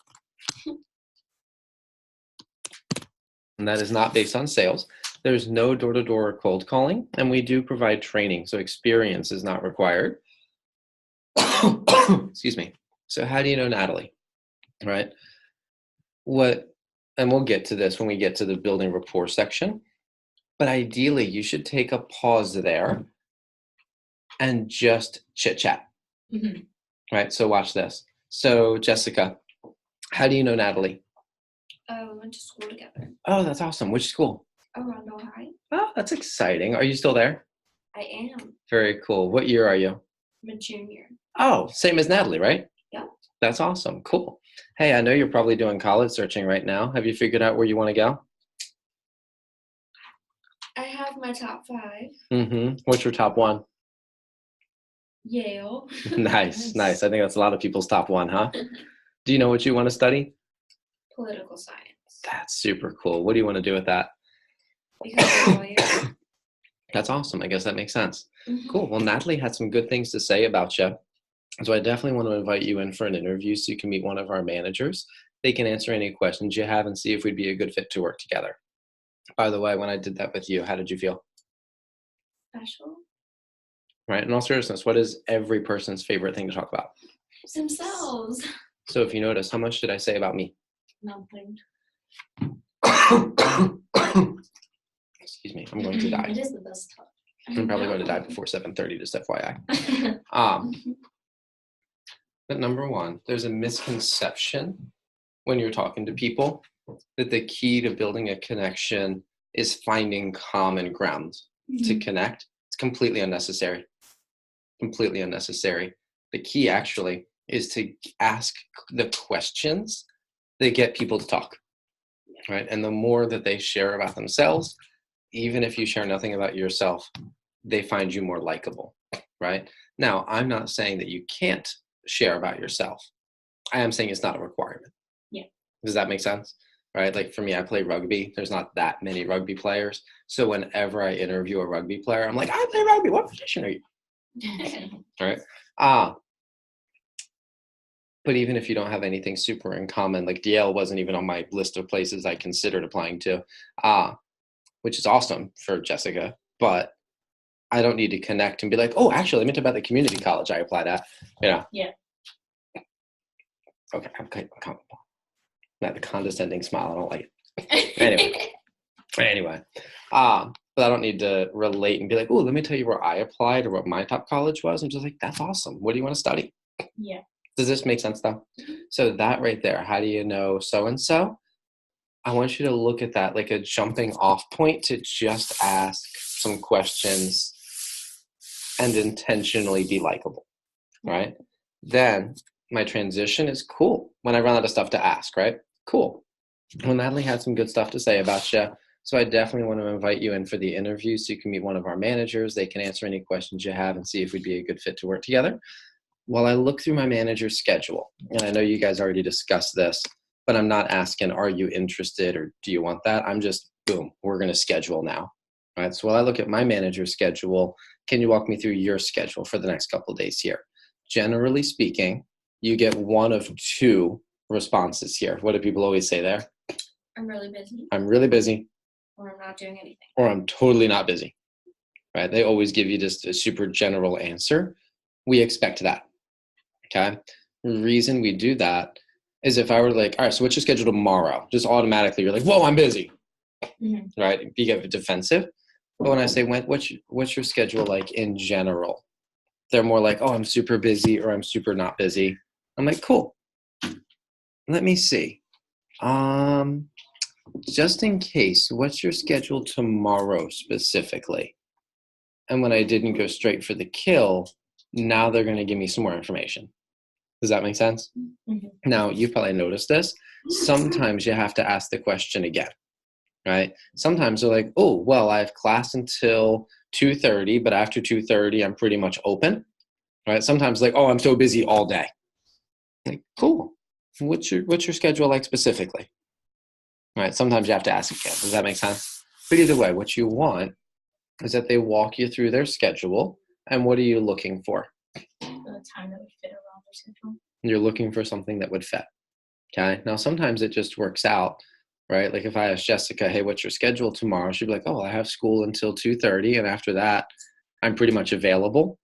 And that is not based on sales. There's no door-to-door or cold calling, and we do provide training, so experience is not required. Excuse me. So how do you know Natalie? Right? And we'll get to this when we get to the building rapport section, but ideally you should take a pause there and just chit chat.
Mhm.
Right? So watch this. So Jessica, how do you know Natalie?
Oh, we went to school together.
Oh, that's awesome. Which school?
Arundel High.
Oh, that's exciting. Are you still there?
I am.
Very cool. What year are you?
I'm a junior.
Oh, same as Natalie, right?
Yeah.
That's awesome. Cool. Hey, I know you're probably doing college searching right now. Have you figured out where you want to go?
I have my top 5.
Mm-hmm. What's your top one?
Yale.
Nice. I think that's a lot of people's top one, huh? Do you know what you want to study?
Political science.
That's super cool. What do you want to do with that?
Because I'm a lawyer.
That's awesome. I guess that makes sense.
Mhm.
Cool. Well, Natalie had some good things to say about you. So I definitely want to invite you in for an interview so you can meet one of our managers. They can answer any questions you have and see if we'd be a good fit to work together. By the way, when I did that with you, how did you feel?
Special.
Right? In all seriousness, what is every person's favorite thing to talk about?
Themselves.
So if you notice, how much did I say about me?
Nothing.
Excuse me, I'm going to die.
It is the best talk.
I'm probably going to die before 7:30, just FYI. But number one, there's a misconception when you're talking to people that the key to building a connection is finding common ground to connect. It's completely unnecessary. Completely unnecessary. The key actually is to ask the questions that get people to talk, right? And the more that they share about themselves, even if you share nothing about yourself, they find you more likable, right? Now, I'm not saying that you can't share about yourself. I am saying it's not a requirement.
Yeah.
Does that make sense? Right? Like for me, I play rugby. There's not that many rugby players. So whenever I interview a rugby player, I'm like, I play rugby. What position are you? Right? But even if you don't have anything super in common, like DL wasn't even on my list of places I considered applying to, which is awesome for Jessica, but I don't need to connect and be like, oh, actually, I meant about the community college I applied at, you know?
Yeah.
Okay, I'm not the condescending smile. I don't like it. Anyway, but I don't need to relate and be like, oh, let me tell you where I applied or what my top college was. I'm just like, that's awesome. What do you want to study?
Yeah.
Does this make sense though? So that right there, how do you know so-and-so? I want you to look at that like a jumping off point to just ask some questions and intentionally be likable, right? Then my transition is cool when I run out of stuff to ask, right? Cool. Well, Natalie had some good stuff to say about you. So I definitely want to invite you in for the interview so you can meet one of our managers. They can answer any questions you have and see if we'd be a good fit to work together. While I look through my manager's schedule, and I know you guys already discussed this, but I'm not asking, are you interested or do you want that? I'm just, boom, we're going to schedule now. All right. So while I look at my manager's schedule, can you walk me through your schedule for the next couple of days here? Generally speaking, you get one of two responses here. What do people always say there?
I'm really busy.
I'm really busy,
Or I'm not doing anything.
or I'm totally not busy, right? They always give you just a super general answer. We expect that, okay? The reason we do that is if I were like, all right, so what's your schedule tomorrow? Just automatically, you're like, whoa, I'm busy, right? You get defensive. But when I say, what's your schedule like in general? They're more like, oh, I'm super busy or I'm super not busy. I'm like, cool. Let me see. Just in case, what's your schedule tomorrow specifically? And when I didn't go straight for the kill, now they're going to give me some more information. Does that make sense? Now, you probably noticed this. Sometimes you have to ask the question again, right? Sometimes they're like, oh, well, I have class until 2:30, but after 2:30, I'm pretty much open, right? Sometimes like, oh, I'm so busy all day. Like, cool. What's your schedule like specifically? Right? Sometimes you have to ask again. Does that make sense? But either way, what you want is that they walk you through their schedule. And what are you looking for?
The time that would fit around their schedule.
You're looking for something that would fit. Okay. Now, sometimes it just works out, right? Like if I ask Jessica, hey, what's your schedule tomorrow? She'd be like, oh, I have school until 2:30. And after that, I'm pretty much available.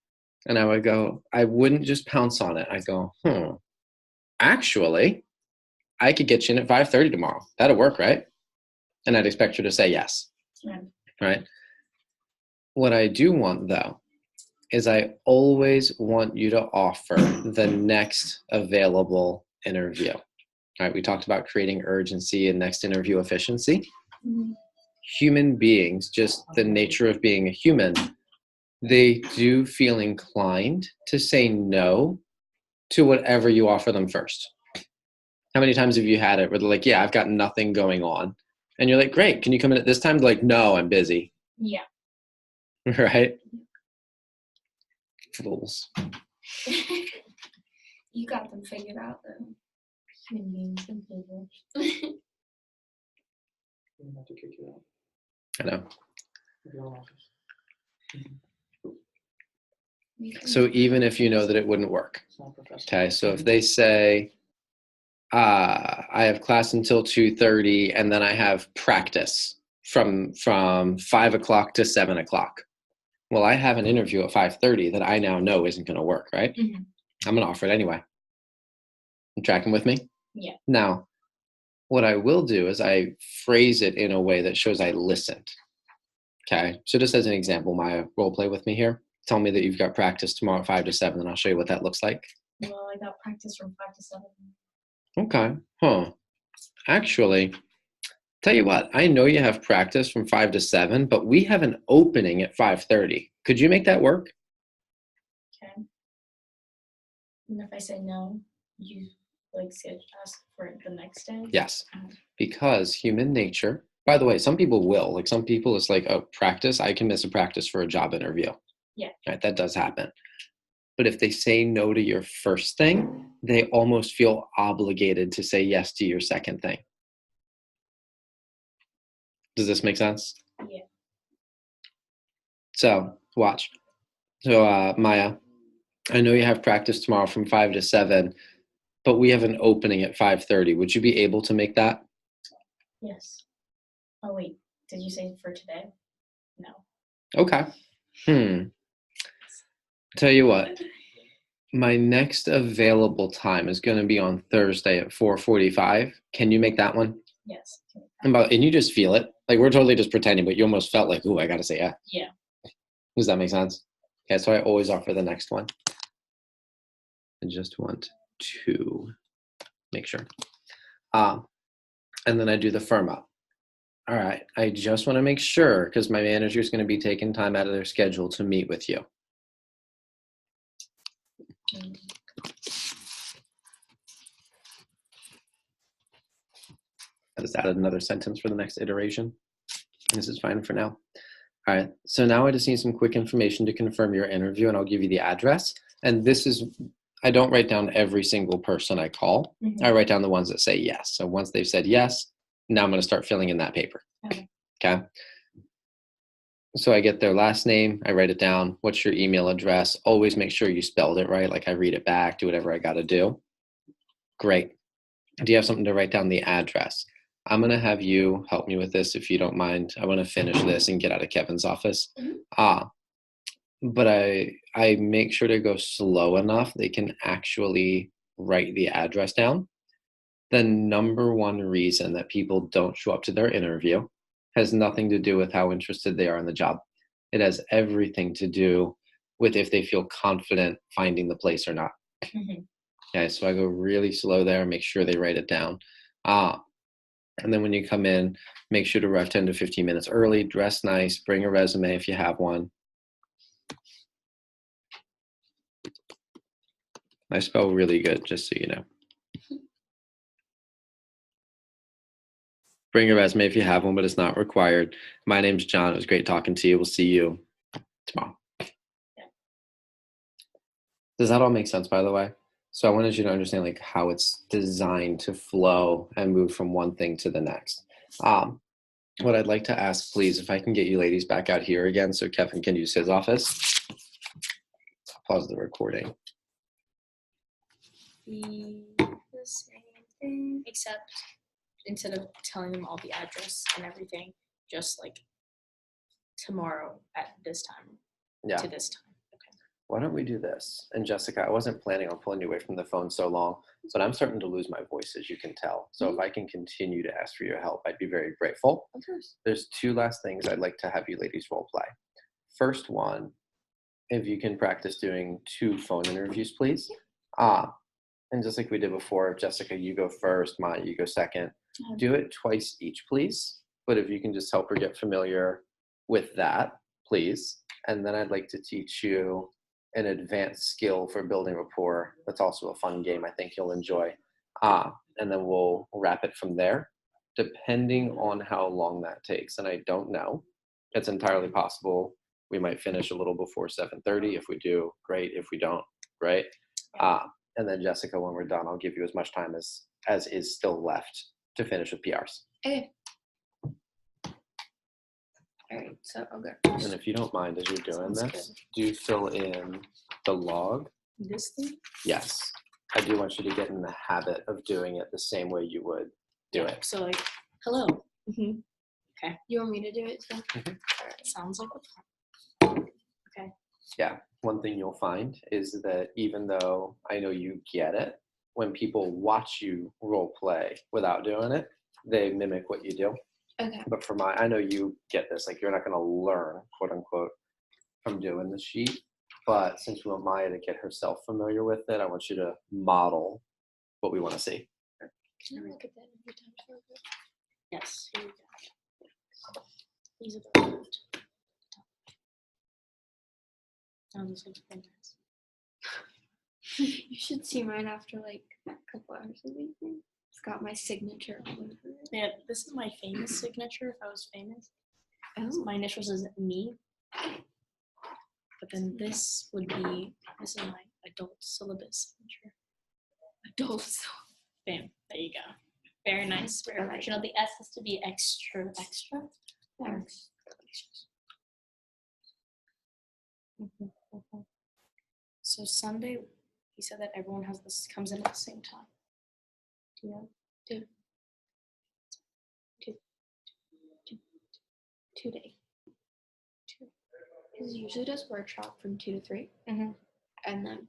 And I would go, I wouldn't just pounce on it. I'd go, actually, I could get you in at 5:30 tomorrow. That'll work, right? And I'd expect her to say yes. Right? What I do want, though, is I always want you to offer the next available interview. All right? We talked about creating urgency and next interview efficiency. Human beings, just the nature of being a human, they do feel inclined to say no to whatever you offer them first. How many times have you had it where they're like, yeah, I've got nothing going on. And you're like, great, can you come in at this time? They're like, no, I'm busy.
Yeah.
Right? Fools.
You got them figured out though.
Human beings and people.
We have to kick you out
I know.
of your own office.
So even if you know that it wouldn't work.
It's not professional.
Okay, so if they say, I have class until 2:30 and then I have practice from 5 o'clock to 7 o'clock. Well, I have an interview at 5:30 that I now know isn't going to work, right? I'm going to offer it anyway. You tracking with me?
Yeah.
Now, what I will do is I phrase it in a way that shows I listened. Okay, so just as an example, Maya, role play with me here. Tell me that you've got practice tomorrow at 5 to 7, and I'll show you what that looks like.
Well, I got practice from 5 to 7.
Okay. Actually, tell you what, I know you have practice from 5 to 7, but we have an opening at 5:30. Could you make that work?
Okay. And if I say no, you ask for it the next day?
Yes, because human nature, by the way, some people will. Like some people, it's like, oh, practice, I can miss a practice for a job interview.
Yeah.
Right, that does happen. But if they say no to your first thing, they almost feel obligated to say yes to your second thing. Does this make sense?
Yeah.
So watch. So Maya, I know you have practice tomorrow from 5 to 7, but we have an opening at 5:30. Would you be able to make that?
Yes. Oh, wait. Did you say for today? No.
Okay. Tell you what, my next available time is going to be on Thursday at 4:45. Can you make that one?
Yes.
And you just feel it. Like we're totally just pretending, but you almost felt like, ooh, I got to say yeah.
Yeah.
Does that make sense? Okay, so I always offer the next one. I just want to make sure. And then I do the firm up. All right, I just want to make sure because my manager is going to be taking time out of their schedule to meet with you. I just added another sentence for the next iteration. This is fine for now. All right, so now I just need some quick information to confirm your interview, and I'll give you the address. And this is, I don't write down every single person I call. I write down the ones that say yes. So once they've said yes, now I'm going to start filling in that paper. Okay. So I get their last name, I write it down. What's your email address? Always make sure you spelled it right. Like I read it back, do whatever I got to do. Great. Do you have something to write down the address? I'm going to have you help me with this if you don't mind. I want to finish this and get out of Kevin's office.
Mhm.
But I make sure to go slow enough they can actually write the address down. The number one reason that people don't show up to their interview has nothing to do with how interested they are in the job. It has everything to do with if they feel confident finding the place or not.
Mhm.
Okay, so I go really slow there, make sure they write it down. And then when you come in, make sure to arrive 10 to 15 minutes early, dress nice, bring a resume if you have one. I spell really good, just so you know. Bring a resume if you have one, but it's not required. My name's John. It was great talking to you. We'll see you tomorrow. Does that all make sense, by the way? So I wanted you to understand like how it's designed to flow and move from one thing to the next. What I'd like to ask, please, if I can get you ladies back out here again so Kevin can use his office. Pause the recording.
The same thing, except instead of telling them all the address and everything, just like tomorrow at this time
Yeah.
to this time. Okay.
Why don't we do this? And Jessica, I wasn't planning on pulling you away from the phone so long, but I'm starting to lose my voice, as you can tell. So if I can continue to ask for your help, I'd be very grateful.
Of course.
There's two last things I'd like to have you ladies role play. First one, if you can practice doing 2 phone interviews, please. And just like we did before, Jessica, you go first, Maya, you go second. Do it twice each, please. But if you can just help her get familiar with that, please. And then I'd like to teach you an advanced skill for building rapport. That's also a fun game I think you'll enjoy. And then we'll wrap it from there, depending on how long that takes. And I don't know. It's entirely possible we might finish a little before 7:30. If we do, great. If we don't, great. And then Jessica, when we're done, I'll give you as much time as is still left to finish with PRs.
Okay. All right, so I'll go.
And if you don't mind, as you're doing
Sounds
this, do fill in the log.
This thing?
Yes. I do want you to get in the habit of doing it the same way you would do it.
So like, hello.
Mm-hmm.
Okay.
You want me to do it too?
Sounds like
Yeah. One thing you'll find is that even though I know you get it, when people watch you role play without doing it, they mimic what you do.
Okay.
But I know you get this. Like, you're not going to learn, quote unquote, from doing the sheet. But since we want Maya to get herself familiar with it, I want you to model what we want to see.
Can I look at that every time? So good?
yes. Here we go. These are the ones. Oh, this looks very nice.
You should see mine after like a couple hours of evening. It's got my signature all over it.
Yeah, this is my famous signature. If I was famous,
Oh,
my initials is me. But then this is my adult syllabus signature.
adults.
Bam, there you go. Very nice. Very original. The S has to be extra.
Thanks.
So Sunday, he said that everyone comes in at the same time. Do you know?
Today. Because usually does workshop from 2 to 3.
Mm-hmm.
And then.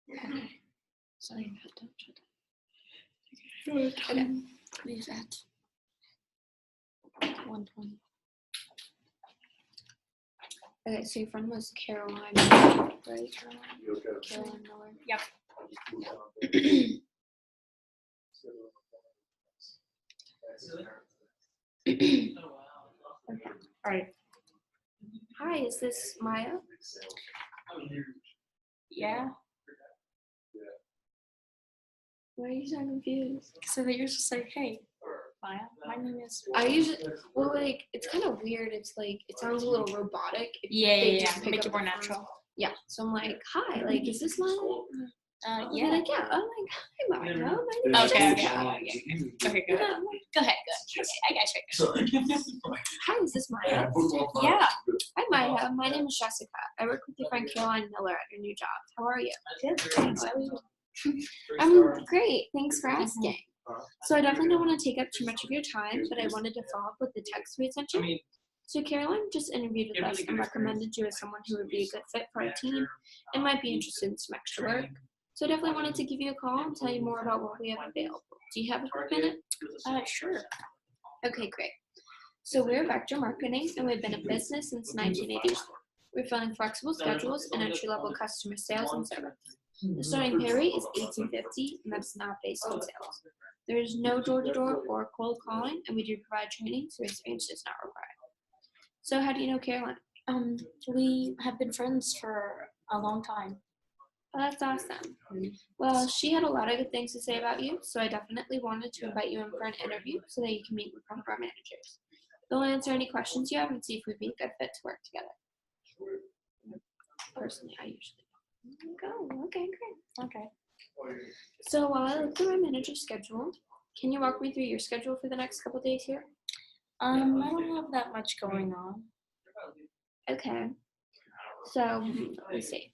Okay.
So I don't shut
Okay. Leave at 1:20.
Okay, so your friend was Caroline, right? Caroline Miller.
Yep. All right.
Hi, is this Maya?
Yeah.
Why are you so confused?
So that you're just like, hey, Maya, my name is.
I usually, well, like, it's kind of weird. It's like, it sounds a little robotic. If they just pick
Make
up
it more
the phone.
natural.
Yeah, so I'm like, hi, like, is this Maya?
Yeah.
Yeah. Like, yeah. I'm like, hi, Maya. My name is
Okay.
Jessica.
Okay. Go ahead. Go ahead. Good. Okay, I got you.
Hi, is this Maya?
Yeah.
Hi, Maya. My name is Jessica. I work with your friend Caroline Miller at your new job. How are you?
Good. Thanks. How are you?
I'm great. Thanks for asking. So I definitely don't want to take up too much of your time, but I wanted to follow up with the text we had sent you. So Caroline just interviewed with us and recommended you as someone who would be a good fit for our team and might be interested in some extra work. So I definitely wanted to give you a call and tell you more about what we have available. Do you have a quick minute?
Sure.
Okay, great. So we're Vector Marketing, and we've been in business since 1981. We're filling flexible schedules and entry-level customer sales and service. The starting pay rate is $18.50, and that's not based on sales. There is no door-to-door or cold calling, and we do provide training, so experience is not required. So how do you know Caroline?
We have been friends for a long time.
Oh, that's awesome. Well, she had a lot of good things to say about you, so I definitely wanted to invite you in for an interview so that you can meet with one of our managers. They'll answer any questions you have and see if we'd be a good fit to work together. Personally, I usually go. Okay, great.
Okay.
So while I look through my manager's schedule, can you walk me through your schedule for the next couple days here?
I don't have that much going on.
Okay. So let's see.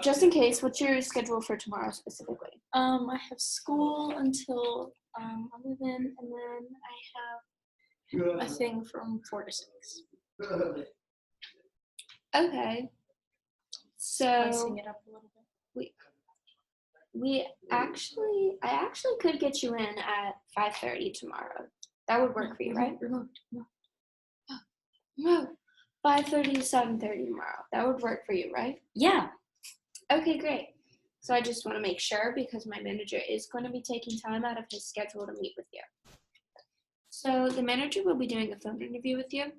Just in case, what's your schedule for tomorrow specifically?
I have school until 11, and then I have a thing from 4 to 6.
Okay.
Spicing
So
it up a little bit.
I actually could get you in at 5:30 tomorrow. That would work for you, right? No. 5:30 to 7:30 tomorrow. That would work for you, right?
Yeah.
Okay, great. So I just want to make sure because my manager is going to be taking time out of his schedule to meet with you. So the manager will be doing a phone interview with you.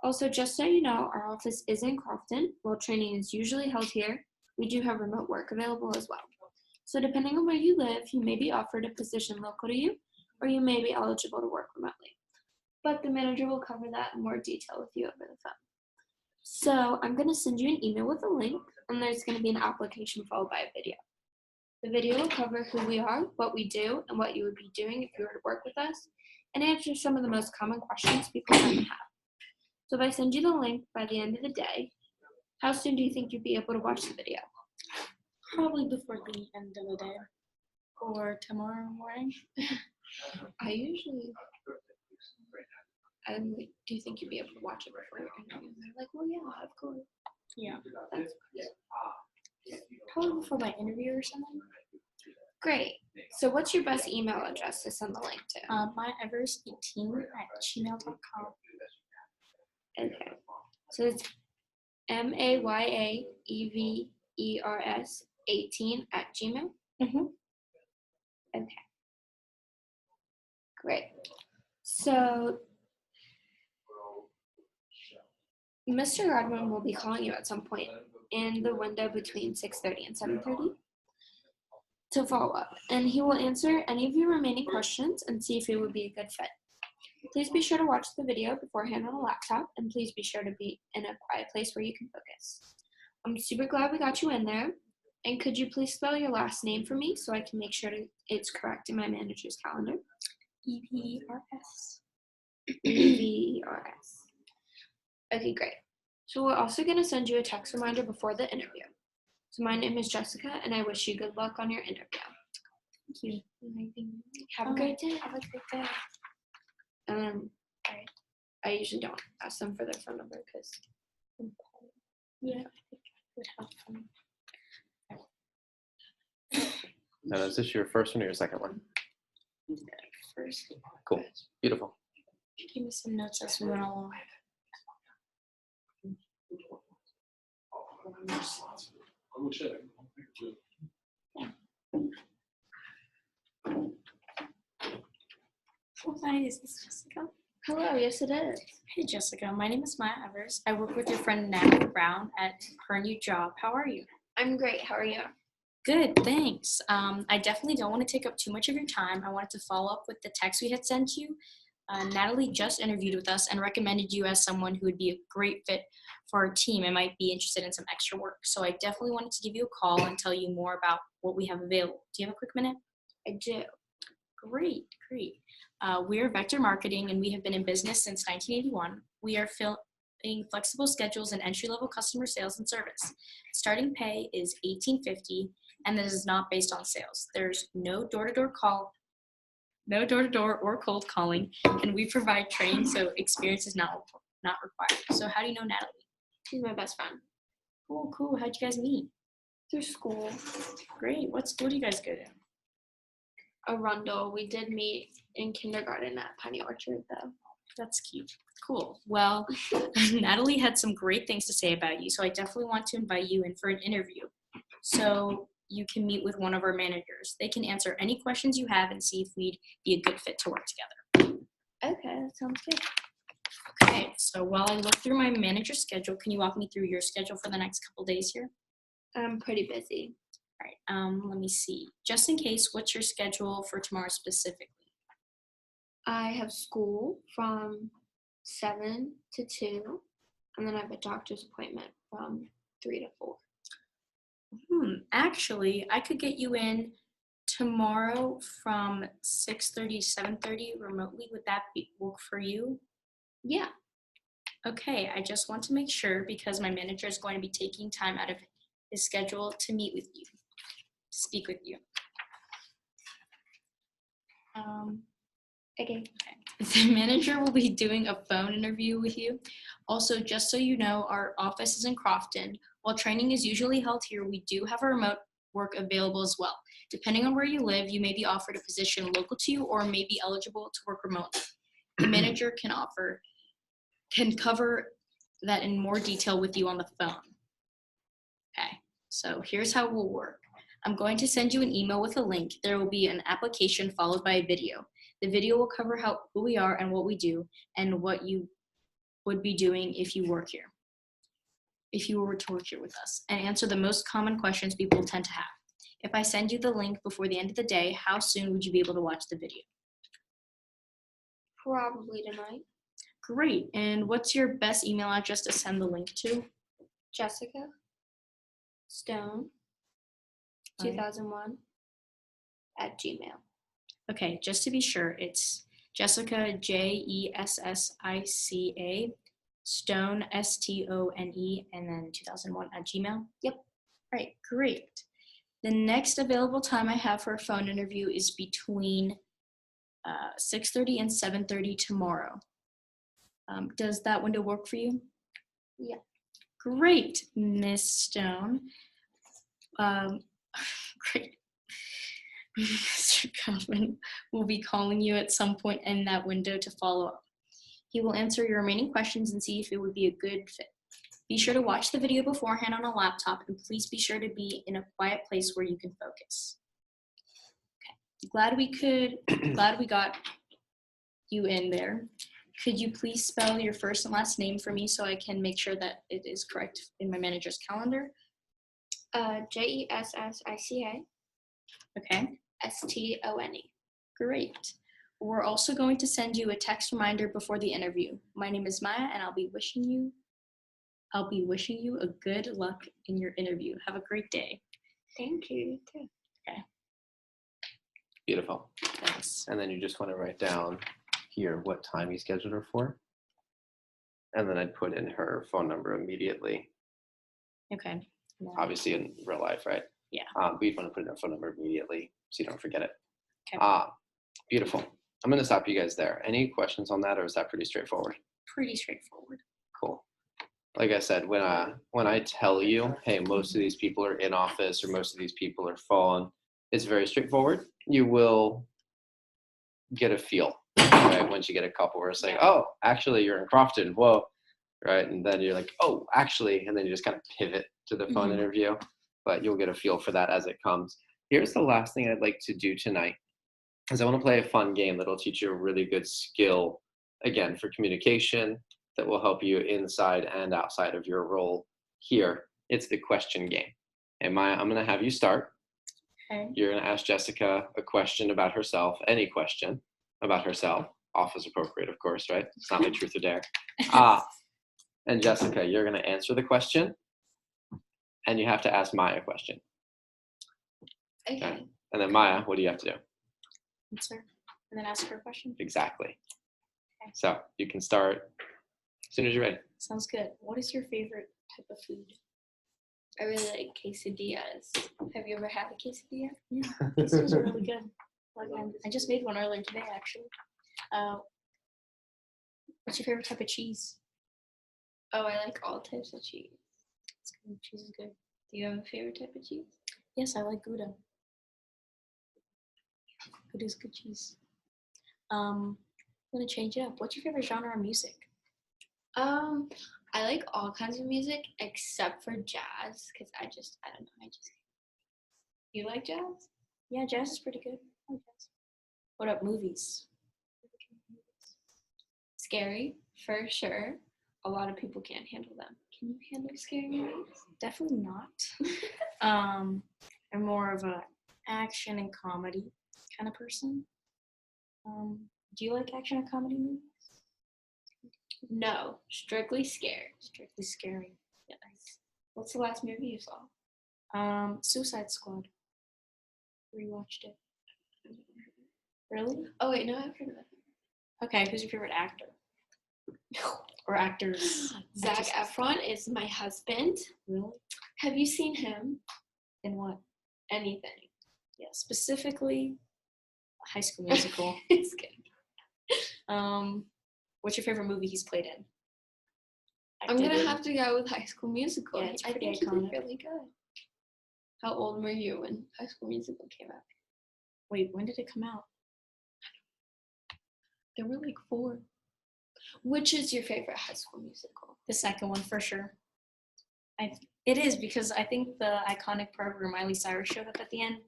Also, just so you know, our office is in Crofton. While training is usually held here, we do have remote work available as well. So depending on where you live, you may be offered a position local to you, or you may be eligible to work remotely. But the manager will cover that in more detail with you over the phone. So I'm going to send you an email with a link, and there's going to be an application followed by a video. The video will cover who we are, what we do, and what you would be doing if you were to work with us, and answer some of the most common questions people might have. So if I send you the link by the end of the day, how soon do you think you'd be able to watch the video?
Probably before the end of the day or tomorrow morning.
Do you think you'd be able to watch it before your interview? And they're like, well, yeah, of course.
Yeah.
That's
Probably before my interview or something.
great. So what's your best email address to send the link to?
myevers18@gmail.com.
Okay. So it's MAYAEVERS18 @gmail. Okay. Great. So Mr. Godwin will be calling you at some point in the window between 6:30 and 7:30 to follow up, and he will answer any of your remaining questions and see if it would be a good fit. Please be sure to watch the video beforehand on a laptop, and please be sure to be in a quiet place where you can focus. I'm super glad we got you in there, and could you please spell your last name for me so I can make sure it's correct in my manager's calendar?
EVERS.
EVERS. Okay, great. So we're also going to send you a text reminder before the interview. So my name is Jessica, and I wish you good luck on your interview.
Thank you.
Have a great day.
Have a great day.
I usually don't ask them for their phone number because
Yeah, I think I would have fun.
Now, is this your first one or your second one?
First,
Cool. Beautiful.
give me some notes as we went along. Hi, is this Jessica?
hello, yes it is.
Hey Jessica, my name is Maya Evers. I work with your friend Natalie Brown at her new job. How are you?
I'm great. How are you?
Good, thanks. I definitely don't want to take up too much of your time. I wanted to follow up with the text we had sent you. Natalie just interviewed with us and recommended you as someone who would be a great fit for our team and might be interested in some extra work. So I definitely wanted to give you a call and tell you more about what we have available. Do you have a quick minute?
I do.
Great. We are Vector Marketing, and we have been in business since 1981. We are filling flexible schedules and entry-level customer sales and service. Starting pay is $18.50, and this is not based on sales. There's no door-to-door or cold calling, and we provide training, so experience is not required. So how do you know Natalie?
She's my best friend.
Cool. How'd you guys meet?
Through school.
Great. What school do you guys go to?
Arundel. We did meet in kindergarten at Piney Orchard, though.
That's cute. Cool. Well, Natalie had some great things to say about you, so I definitely want to invite you in for an interview. So you can meet with one of our managers. They can answer any questions you have and see if we'd be a good fit to work together.
Okay, that sounds good.
Okay, so while I look through my manager's schedule, can you walk me through your schedule for the next couple days here?
I'm pretty busy.
All right, let me see. Just in case, what's your schedule for tomorrow specifically?
I have school from 7 to 2, and then I have a doctor's appointment from 3 to 4.
Actually, I could get you in tomorrow from 6:30 to 7:30 remotely. Would that work for you?
Yeah.
Okay, I just want to make sure because my manager is going to be taking time out of his schedule to meet with you, to speak with you.
Okay.
The manager will be doing a phone interview with you. Also, just so you know, our office is in Crofton. While training is usually held here, we do have a remote work available as well. Depending on where you live, you may be offered a position local to you or may be eligible to work remotely. The manager can cover that in more detail with you on the phone. Okay, so here's how it will work. I'm going to send you an email with a link. There will be an application followed by a video. The video will cover who we are and what we do and what you would be doing if you were to work here with us, and answer the most common questions people tend to have. If I send you the link before the end of the day, how soon would you be able to watch the video?
Probably tonight.
Great. And what's your best email address to send the link to?
Jessica Stone 2001 at Gmail.
Okay, just to be sure, it's Jessica, Jessica, Stone, Stone, and then 2001 at Gmail?
Yep.
All right, great. The next available time I have for a phone interview is between 6:30 and 7:30 tomorrow. Does that window work for you?
Yeah.
Great, Miss Stone. Great. Mr. Kaufman will be calling you at some point in that window to follow up. He will answer your remaining questions and see if it would be a good fit. Be sure to watch the video beforehand on a laptop, and please be sure to be in a quiet place where you can focus. Okay. Glad we got you in there. Could you please spell your first and last name for me so I can make sure that it is correct in my manager's calendar?
Jessica.
Okay.
Stone.
Great. We're also going to send you a text reminder before the interview. My name is Maya, and I'll be wishing you a good luck in your interview. Have a great day.
Thank you. Too.
Beautiful.
Thanks.
And then you just want to write down here what time you scheduled her for. And then I'd put in her phone number immediately.
Okay.
Obviously in real life, right?
Yeah.
But you'd want to put in her phone number immediately so you don't forget it.
Okay.
Beautiful. I'm going to stop you guys there. Any questions on that, or is that pretty straightforward?
Pretty straightforward.
Cool. Like I said, when I tell you, hey, most of these people are in office or most of these people are phone, it's very straightforward. You will get a feel, right? Once you get a couple where it's like, oh, actually you're in Crofton, whoa, right? And then you're like, oh, actually, and then you just kind of pivot to the phone interview, but you'll get a feel for that as it comes. Here's the last thing I'd like to do tonight, is I want to play a fun game that'll teach you a really good skill, again, for communication that will help you inside and outside of your role here. It's the question game. And Maya, I'm going to have you start.
Okay.
You're going to ask Jessica a question about herself, any question about herself, office appropriate, of course, right? It's not like truth or dare. And Jessica, you're going to answer the question, and you have to ask Maya a question.
Okay.
And then Maya, what do you have to do?
Answer, and then ask her a question.
Exactly.
Okay.
So you can start as soon as you're ready.
Sounds good. What is your favorite type of food?
I really like quesadillas. Have you ever had a quesadilla?
Yeah, this is really good. I just made one earlier today, actually. What's your favorite type of cheese?
Oh, I like all types of cheese.
It's good. Cheese is good.
Do you have a favorite type of cheese?
Yes, I like Gouda. Gouda is good cheese. I'm gonna change it up. What's your favorite genre of music?
I like all kinds of music except for jazz because I don't know. You like jazz?
Yeah, jazz is pretty good. I like jazz. What about movies?
Scary, for sure. A lot of people can't handle them. Can you handle scary movies?
Definitely not. I'm more of a action and comedy kind of person. Do you like action and comedy movies?
No, strictly scared.
Strictly scary.
Yes. What's the last movie you saw?
Suicide Squad. Rewatched it. Really?
Oh wait, no, I've heard of it.
Okay, who's your favorite actor? Or actors?
Zac
Actresses.
Efron is my husband.
Really?
Have you seen him?
In what?
Anything?
Yeah, specifically High School Musical.
It's good.
What's your favorite movie he's played in?
I'm gonna
Acted in?
have to go with High School Musical.
Yeah, it's
I
pretty
think he
iconic.
did really good. How old were you when High School Musical came out?
Wait, when did it come out?
There were like 4. Which is your favorite High School Musical?
The second one for sure. It is because I think the iconic part where Miley Cyrus showed up at the end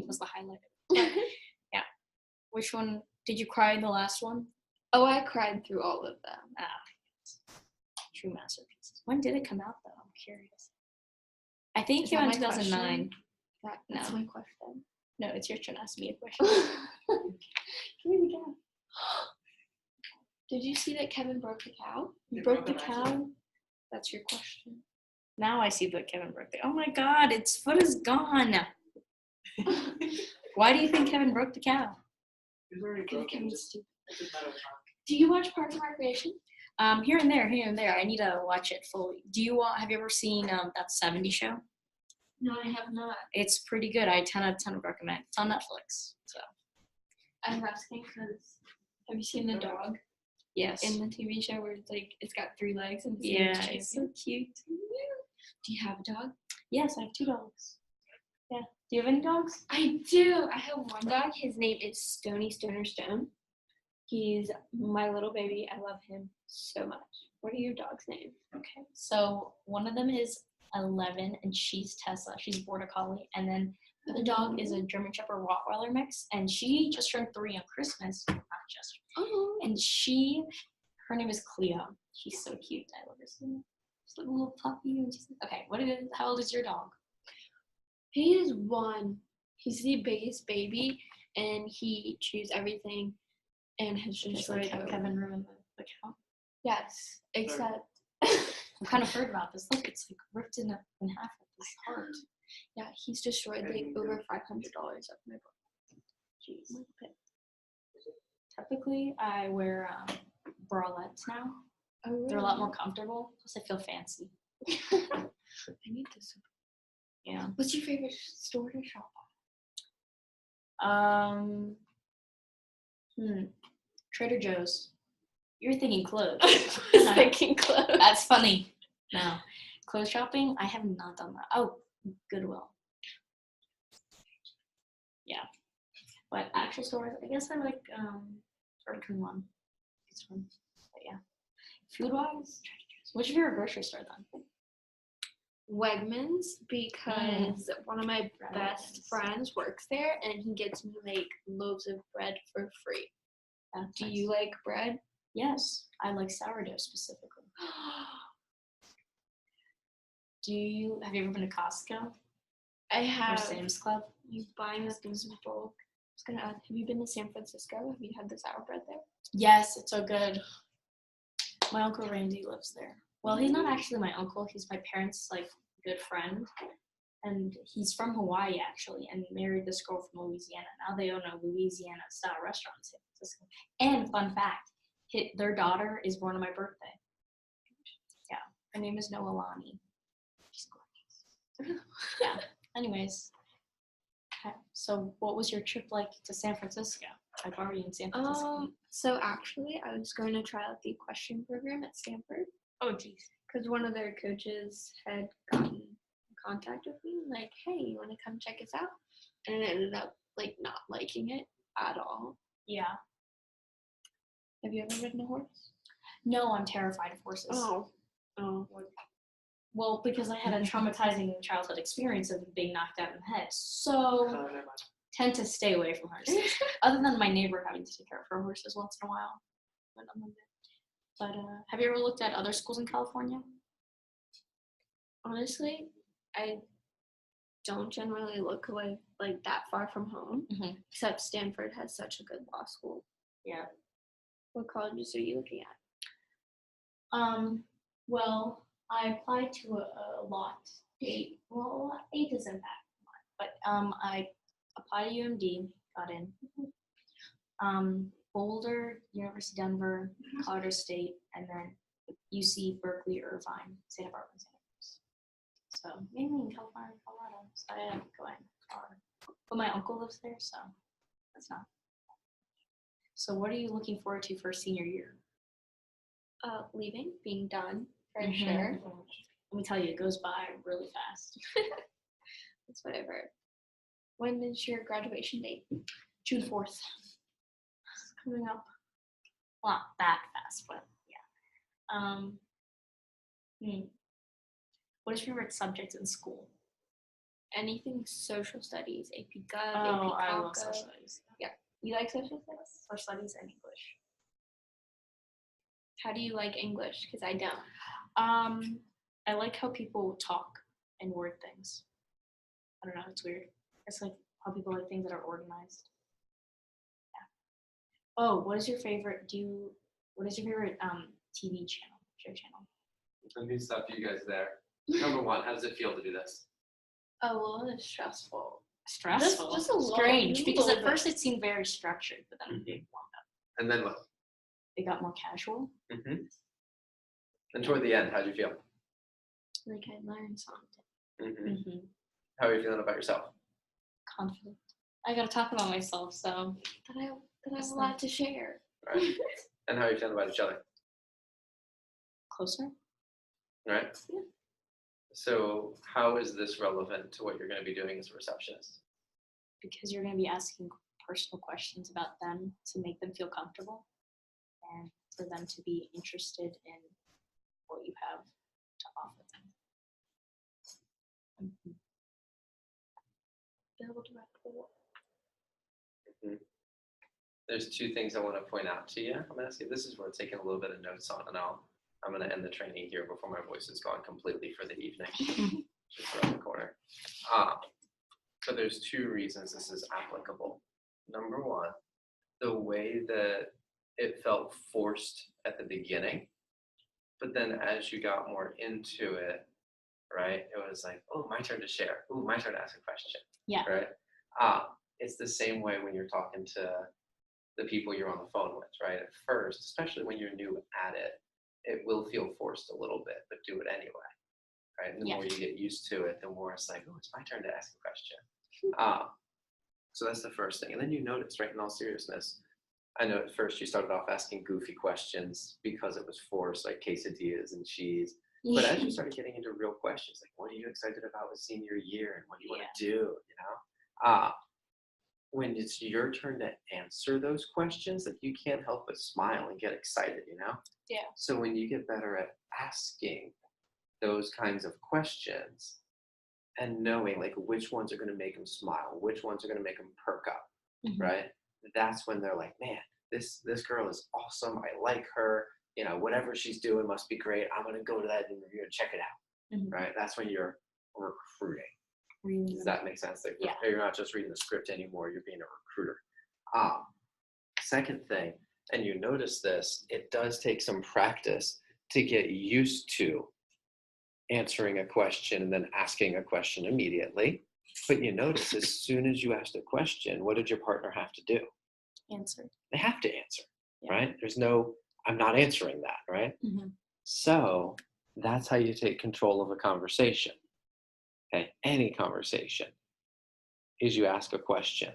was the highlight. Yeah. Which one did you cry in the last one?
Oh, I cried through all of them.
True masterpieces. When did it come out though? I'm curious. I think it
Is
came
that
out in
my
2009.
That's
No.
my question.
No, it's your turn to ask me a question.
Give me the cow. Did you see that Kevin broke the cow?
You broke the cow?
That's your question.
Now I see that Kevin broke the. Oh my God, its foot is gone. Why do you think Kevin broke the cow?
Because Kevin's stupid. Do you watch Parks and Recreation?
Here and there. I need to watch it fully. Have you ever seen that 70s show?
No, I have not.
It's pretty good. I 10 out of 10 would recommend. It's on Netflix. So
I'm asking because have you seen the dog
yes.
in the TV show where it's got 3 legs and
Yeah, it's so cute.
Do you have a dog?
Yes, I have 2 dogs. Yeah. Do you have any dogs?
I do. I have one dog. His name is Stony Stoner Stone. He's my little baby. I love him so much. What are your dog's names?
Okay. So one of them is 11, and she's Tessa. She's a border collie, and then the other dog is a German Shepherd Rottweiler mix, and she just turned 3 on Christmas. Not just.
Oh.
And her name is Cleo. She's so cute. I love her so much. She's like a little puppy. And she's okay. How old is your dog?
He is 1. He's the biggest baby, and he chews everything, and has
Just
destroyed
like how Kevin ruined the cow.
Yes, except
I've kind of heard about this. Look, it's like ripped in half at this heart.
yeah, he's destroyed like over $500 of my book.
Jeez. Typically, I wear bralettes now.
Oh, really?
They're a lot more comfortable. Plus, I feel fancy.
I need this.
Yeah.
What's your favorite store to shop
at? Trader Joe's. You're thinking clothes.
at? Thinking clothes.
That's funny. No. Clothes shopping, I have not done that. Oh, Goodwill. Yeah. But actual stores, I guess I like Burger one. It's fun. But yeah. Food-wise, what's your favorite grocery store then?
Wegmans, because one of my best friends works there and he gets me like loaves of bread for free. Do you like bread?
Yes, I like sourdough specifically. Have you ever been to Costco?
I
Or
have.
Sam's Club?
You buying the things in bulk. I was gonna ask, have you been to San Francisco? Have you had the sour bread there?
Yes, it's so good. My Uncle Randy lives there. Well, he's not actually my uncle. He's my parents' good friend. And he's from Hawaii, actually, and married this girl from Louisiana. Now they own a Louisiana-style restaurant in San Francisco. And fun fact, their daughter is born on my birthday. Yeah, her name is Noelani. She's gorgeous. Yeah. Anyways, so what was your trip like to San Francisco? Like, why were you in San Francisco?
So actually, I was going to try out the equestrian program at Stanford
Oh, geez.
because one of their coaches had gotten in contact with me, like, "Hey, you want to come check us out?" And I ended up like not liking it at all.
Yeah.
Have you ever ridden a horse?
No, I'm terrified of horses.
Oh.
Well, because I had a traumatizing childhood experience of being knocked out in the head, so
Oh, never mind.
tend to stay away from horses. Other than my neighbor having to take care of her horses once in a while. But have you ever looked at other schools in California?
Honestly, I don't generally look away like that far from home.
Mhm.
Except Stanford has such a good law school.
Yeah.
What colleges are you looking at?
Well, I applied to a lot. 8. Well, 8 isn't that much, but I applied to UMD, got in. Boulder, University of Denver, Colorado State, and then UC Berkeley, Irvine, Santa Barbara, and Santa Cruz. So mainly in California and Colorado. So I ended up going far. But my uncle lives there, so that's not. So what are you looking forward to for senior year?
Leaving, being done, for
Mhm.
sure.
Let me tell you, it goes by really fast.
That's what I've heard. When is your graduation date?
June 4th. It's coming up. Well, not that fast, but yeah. What is your favorite subject in school?
Anything social studies, AP Gov,
Oh,
AP
I love
Calc.
social studies.
You like social studies?
Social studies and English.
How do you like English? Because I don't.
I like how people talk and word things. I don't know, it's weird. It's like how people like things that are organized. Yeah. Oh, what is your favorite TV channel, show channel?
Let me stop you guys there. Number one, how does it feel to do this?
Oh, well, it's stressful.
Stressful.
Just a little-
Strange, because
little
at first it seemed very structured, but then it warmed up.
And then what?
It got more casual.
Mm-hmm. And toward the end, how'd you feel?
Like I learned something.
Mm-hmm. How are you feeling about yourself?
Confident. I gotta talk about myself, so
That I have a lot to share.
Right. And how are you feeling about each other?
closer.
Right?
Yeah.
So how is this relevant to what you're going to be doing as a receptionist?
Because you're going to be asking personal questions about them to make them feel comfortable and for them to be interested in what you have to offer them.
Be able to rapport.
There's two things I want to point out to you. I'm going to say this is where I'm taking a little bit of notes on, and I'm going to end the training here before my voice is gone completely for the evening. Just around the corner. So there's two reasons this is applicable. Number one, the way that it felt forced at the beginning, but then as you got more into it, right, it was like, oh, my turn to share. Oh, my turn to ask a question.
Yeah.
Right? It's the same way when you're talking to the people you're on the phone with, right? At first, especially when you're new at it, it will feel forced a little bit, but do it anyway, right? And the more you get used to it, the more it's like, oh, it's my turn to ask a question. So that's the first thing. And then you notice, right, in all seriousness, I know at first you started off asking goofy questions because it was forced, like quesadillas and cheese. But as you started getting into real questions, like what are you excited about with senior year and what do you want to do, you know? When it's your turn to answer those questions, like you can't help but smile and get excited, you know?
Yeah.
So when you get better at asking those kinds of questions and knowing like which ones are going to make them smile, which ones are going to make them perk up, right? That's when they're like, man, this girl is awesome. I like her. You know, whatever she's doing must be great. I'm going to go to that interview and check it out, right? That's when you're recruiting. Does that make sense? Like, you're not just reading the script anymore. You're being a recruiter. Second thing, and you notice this, it does take some practice to get used to answering a question and then asking a question immediately. But you notice as soon as you asked a question, what did your partner have to do?
Answer.
They have to answer, right? There's no, I'm not answering that, right? So that's how you take control of a conversation. okay, any conversation, is you ask a question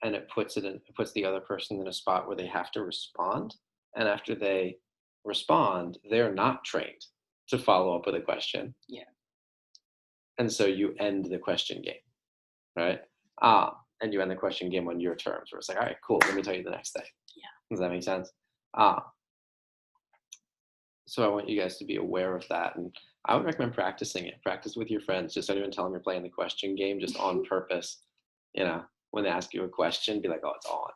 and it puts the other person in a spot where they have to respond. And after they respond, they're not trained to follow up with a question.
Yeah.
And so you end the question game, right? And you end the question game on your terms, where it's like, all right, cool, let me tell you the next thing.
Yeah.
Does that make sense? So I want you guys to be aware of that. And I would recommend practicing it. Practice with your friends. Just don't even tell them you're playing the question game, just on purpose. You know, when they ask you a question, be like, oh, it's on.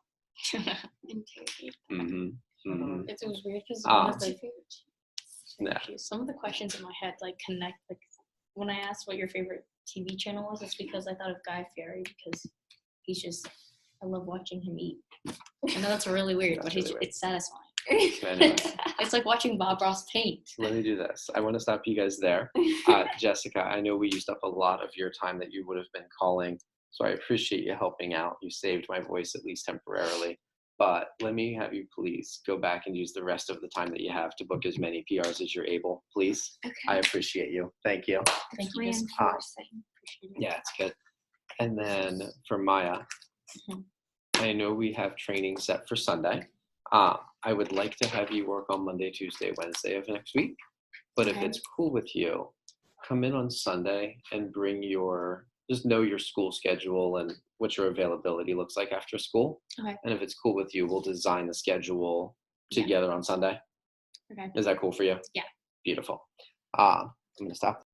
Interrogate.
It was weird because
Yeah.
some of the questions in my head like connect. Like when I asked what your favorite TV channel was, it's because I thought of Guy Fieri because he's just, I love watching him eat. I know that's really weird,
That's
but
really weird.
it's satisfying.
Anyway,
It's like watching Bob Ross paint.
let me do this. I want to stop you guys there. Jessica, I know we used up a lot of your time that you would have been calling, so I appreciate you helping out. You saved my voice, at least temporarily. But let me have you please go back and use the rest of the time that you have to book as many PRs as you're able, please.
Okay.
I appreciate you. Thank you.
Thank you. Miss.
Reinforcing.
Yeah, it's good. And then for Maya,
Mhm.
I know we have training set for Sunday. I would like to have you work on Monday, Tuesday, Wednesday of next week. But if
Okay.
it's cool with you, come in on Sunday and bring just know your school schedule and what your availability looks like after school.
Okay.
And if it's cool with you, we'll design the schedule
Yeah.
together on Sunday.
Okay.
Is that cool for you?
Yeah.
Beautiful. I'm going to stop